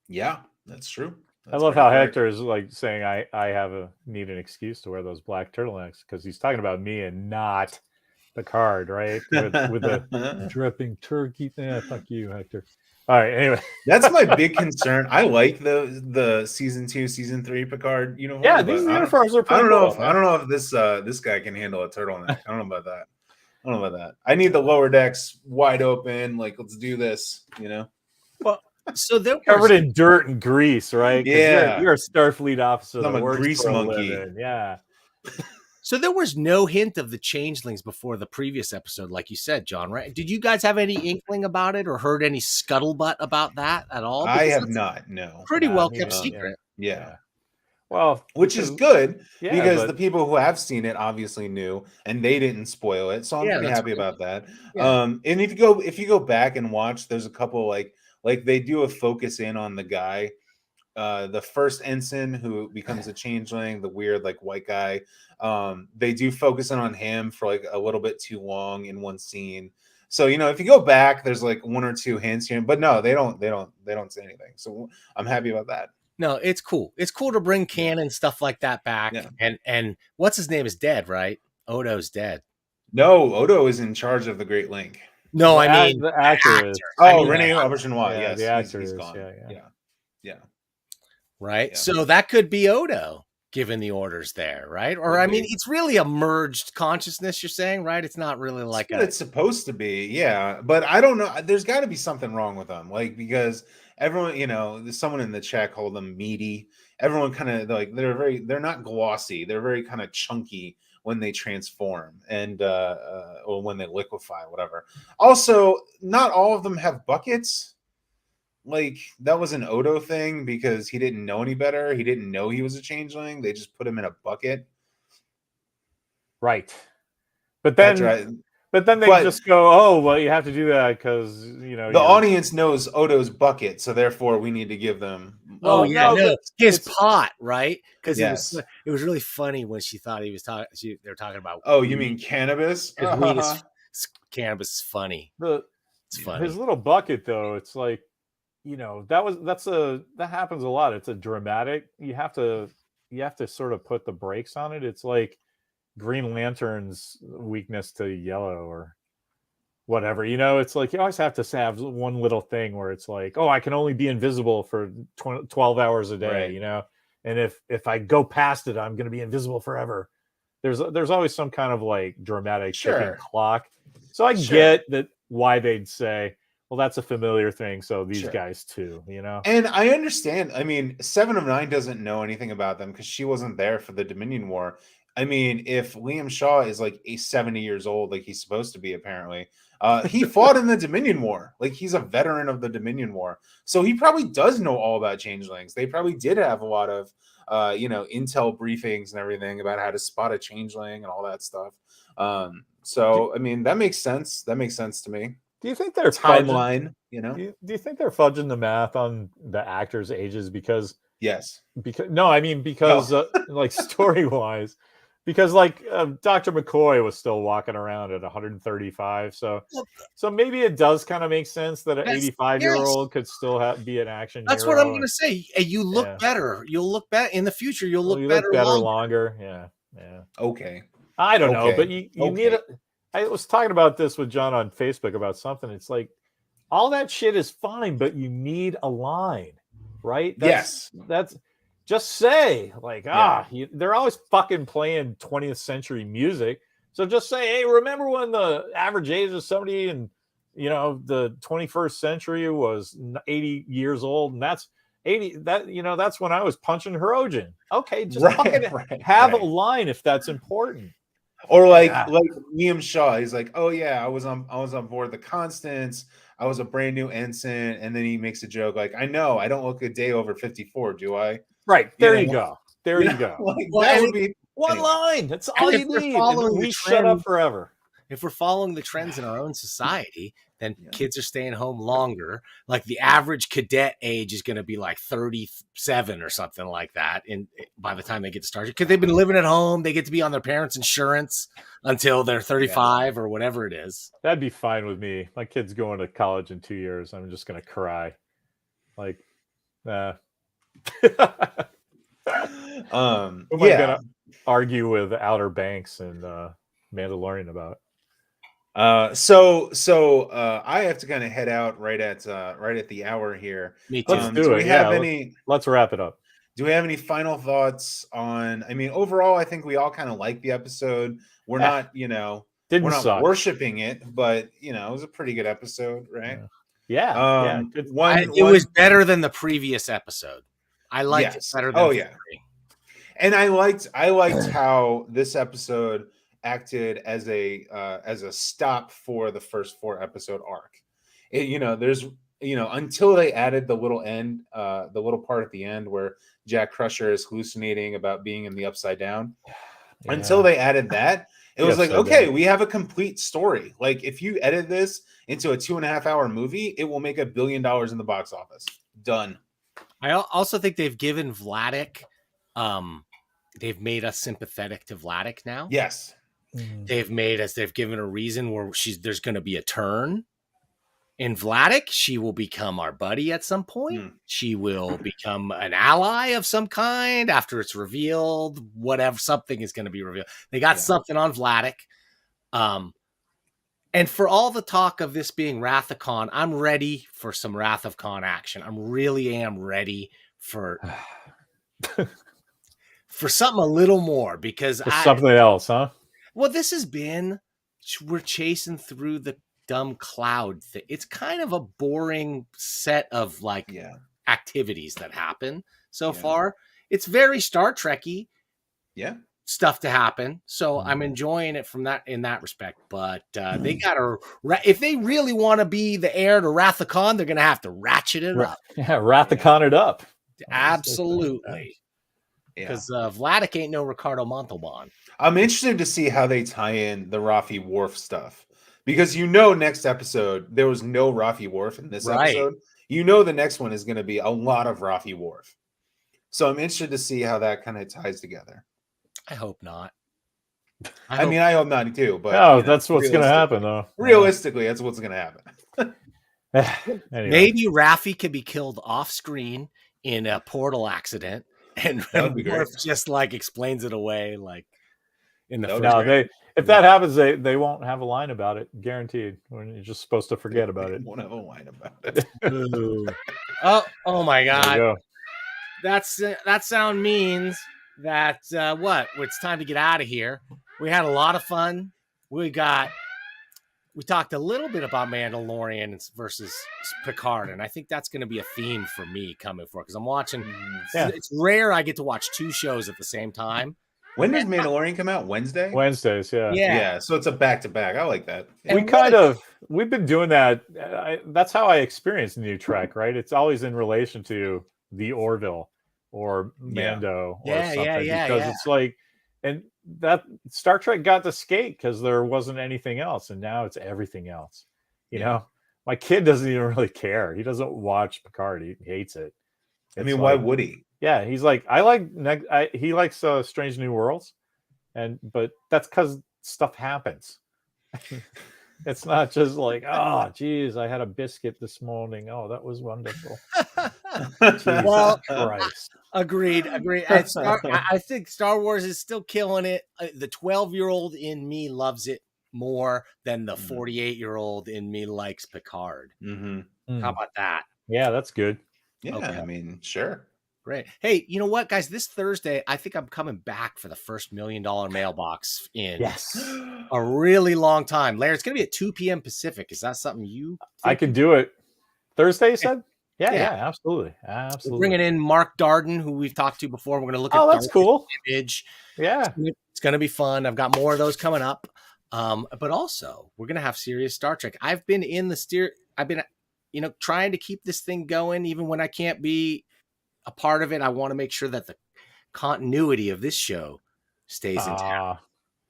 Yeah, that's true. I love how Hector is like saying I need an excuse to wear those black turtlenecks, because he's talking about me and not Picard, right? With the dripping turkey. Yeah, fuck you, Hector. All right, anyway. That's my big concern. I like the season 2, season 3 Picard uniform. Yeah, these uniforms are pretty I don't know cool, if this guy can handle a turtleneck. I don't know about that. I need the lower decks wide open. Like, let's do this, Well, so they're covered in dirt and grease, right? Yeah. You're a Starfleet officer. I'm a grease monkey. Yeah. So there was no hint of the changelings before the previous episode, like you said, John, right? Did you guys have any inkling about it or heard any scuttlebutt about that at all? I have not, no. Pretty well kept secret. Yeah. Well, which is good, yeah, because the people who have seen it obviously knew, and they didn't spoil it. So I'm pretty happy about that. Yeah. And if you go back and watch, there's a couple like they do a focus in on the guy, the first ensign who becomes a changeling, the weird like white guy. They do focus in on him for like a little bit too long in one scene. So if you go back, there's like 1 or 2 hints here, but no, they don't say anything. So I'm happy about that. No, it's cool. It's cool to bring canon stuff like that back. Yeah. And what's his name is dead, right? Odo's dead. No, Odo is in charge of the Great Link. No, I mean the actor is. Oh, Rene Auberjonois. Yeah, yes, the actor he's is. gone. Yeah. Right. Yeah. So that could be Odo giving the orders there, right? Or I mean, it's really a merged consciousness. You're saying, right? It's not really like it's supposed to be, yeah. But I don't know. There's got to be something wrong with them, like because everyone, there's someone in the chat called them meaty. Everyone kind of like they're not glossy. They're very kind of chunky when they transform and or when they liquefy, whatever. Also, not all of them have buckets. Like that was an Odo thing because he didn't know any better. He didn't know he was a changeling. They just put him in a bucket. Right. But then they just go, oh, well, you have to do that because, the audience knows Odo's bucket. So therefore we need to give them. Oh, yeah. No, his pot, right? Because yes. it was really funny when she thought he was talking. They were talking about. Oh, you mean cannabis? Cannabis is funny. It's funny. His little bucket, though, it's like, that happens a lot. It's a dramatic. You have to sort of put the brakes on it. It's like Green Lantern's weakness to yellow or whatever. It's like you always have to have one little thing where it's like, oh, I can only be invisible for 12 hours a day, right. And if I go past it, I'm going to be invisible forever. There's always some kind of like dramatic ticking clock. So I get that why they'd say, well, that's a familiar thing. So these guys too, And I understand. I mean, 7 of 9 doesn't know anything about them because she wasn't there for the Dominion War. I mean, if Liam Shaw is like 70 years old, like he's supposed to be, apparently, he fought in the Dominion War. Like he's a veteran of the Dominion War, so he probably does know all about changelings. They probably did have a lot of, intel briefings and everything about how to spot a changeling and all that stuff. So I mean, that makes sense. That makes sense to me. Do you think they're fudging, Timeline, you know? do you think they're fudging the math on the actors' ages because Yes. like story wise, because like Dr. McCoy was still walking around at 135, so maybe it does kind of make sense that an 85-year-old could still be an action That's hero. what I'm gonna say. You look better. You'll look better in the future. You'll look better longer. Yeah. Okay. I don't know, Okay. but you need a. I was talking about this with John on Facebook about something. It's like all that shit is fine, but you need a line, right? That's just say like, they're always fucking playing 20th century music. So just say, hey, remember when the average age of somebody in, the 21st century was 80 years old, and that's 80. That's when I was punching Hirogen. Okay, just have a line if that's important. Or like Liam Shaw, he's like, oh yeah, I was on board the Constance. I was a brand new ensign, and then he makes a joke like, I know I don't look a day over 54, do I? Right there, you go. There you go. Like, that would be one line. That's all you need. And we shut up forever. If we're following the trends in our own society, then kids are staying home longer. Like the average cadet age is going to be like 37 or something like that. And by the time they get started, because they've been living at home, they get to be on their parents' insurance until they're 35 or whatever it is. That'd be fine with me. My kid's going to college in 2 years. I'm just going to cry. Like, nah. Who am I going to argue with Outer Banks and Mandalorian about? So I have to kind of head out right at the hour here. Me too. Let's wrap it up. Do we have any final thoughts on? I mean, overall, I think we all kind of like the episode. We're not, we're not worshiping it, but it was a pretty good episode, right? Yeah. It was better than the previous episode. I liked it better than three. And I liked how this episode acted as a stop for the first 4 episode arc. There's until they added the little part at the end where Jack Crusher is hallucinating about being in the Upside Down. Yeah. Until they added that, it was like, okay, we have a complete story. Like if you edit this into a 2.5-hour movie, it will make $1 billion in the box office. Done. I also think they've given Vladik, they've made us sympathetic to Vladik now. Yes. They've given a reason where there's going to be a turn in Vladik. She will become our buddy at some point. She will become an ally of some kind after it's revealed, whatever, something is going to be revealed. They got something on Vladik. And for all the talk of this being Wrath of Khan, I'm ready for some Wrath of Khan action. I really am ready for something a little more because something else, huh? Well, we're chasing through the dumb cloud thing. It's kind of a boring set of activities that happen so far. It's very Star Trek-y. Yeah. Stuff to happen. So I'm enjoying it in that respect. But they gotta, if they really want to be the heir to Wrath of Khan, they're gonna have to ratchet it up. Yeah, Wrath of Khan it up. Absolutely. Because Vladik ain't no Ricardo Montalban. I'm interested to see how they tie in the Rafi Worf stuff. Because next episode, there was no Rafi Worf in this episode. The next one is going to be a lot of Rafi Worf. So I'm interested to see how that kind of ties together. I hope not. I hope not too. But that's what's going to happen, though. Realistically, that's what's going to happen. Anyway. Maybe Rafi could be killed off screen in a portal accident. And Worf just explains it away in the first. If that happens, they won't have a line about it, guaranteed. You're just supposed to forget about it. Won't have a line about it. oh my God! That sound means that it's time to get out of here. We had a lot of fun. We talked a little bit about Mandalorian versus Picard, and I think that's going to be a theme for me coming forward because I'm watching. It's rare I get to watch 2 shows at the same time. When does Mandalorian come out? Wednesday? Wednesdays, yeah. Yeah, so it's a back-to-back. I like that. We've been doing that. That's how I experience New Trek, right? It's always in relation to the Orville or Mando or something, because it's like, and that Star Trek got to skate because there wasn't anything else, and now it's everything else. You know, my kid doesn't even really care. He doesn't watch Picard. He hates it. I mean, why would he? Yeah, he's like, he likes Strange New Worlds, but that's because stuff happens. It's not just like, oh, geez, I had a biscuit this morning. Oh, that was wonderful. Well, Christ. Agreed. I think Star Wars is still killing it. The 12-year-old in me loves it more than the 48-year-old in me likes Picard. Mm-hmm. How about that? Yeah, that's good. Yeah, Okay. I mean, sure. Great. Hey, you know what, guys? This Thursday, I think I'm coming back for the first $1 million mailbox in a really long time. Larry, it's going to be at 2 p.m. Pacific. Is that something you think? I can do it. Thursday, you said? Yeah, absolutely. We're bringing in Mark Darden, who we've talked to before. We're going to look at that's cool. Image. Yeah. It's going to be fun. I've got more of those coming up. But also, we're going to have serious Star Trek. I've been trying to keep this thing going, even when I can't be a part of it. I want to make sure that the continuity of this show stays intact.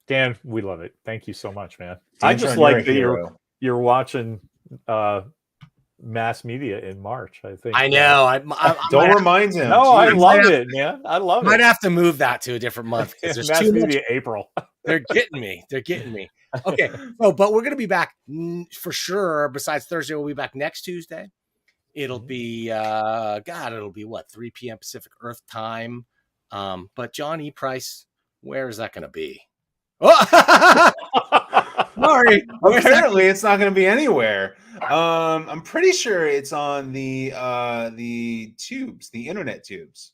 Dan, we love it. Thank you so much, man. Dan, I just like that you're watching mass media in March. I think. I know. Don't remind him. No, I love it, man. I love it. Might have to move that to a different month because there's mass too media much. April. They're getting me. Okay. But we're going to be back for sure. Besides Thursday, we'll be back next Tuesday. It'll be, it'll be what, 3 p.m. Pacific Earth time. But John E. Price, where is that going to be? Oh! Sorry. Apparently, it's not going to be anywhere. I'm pretty sure it's on the tubes, the internet tubes.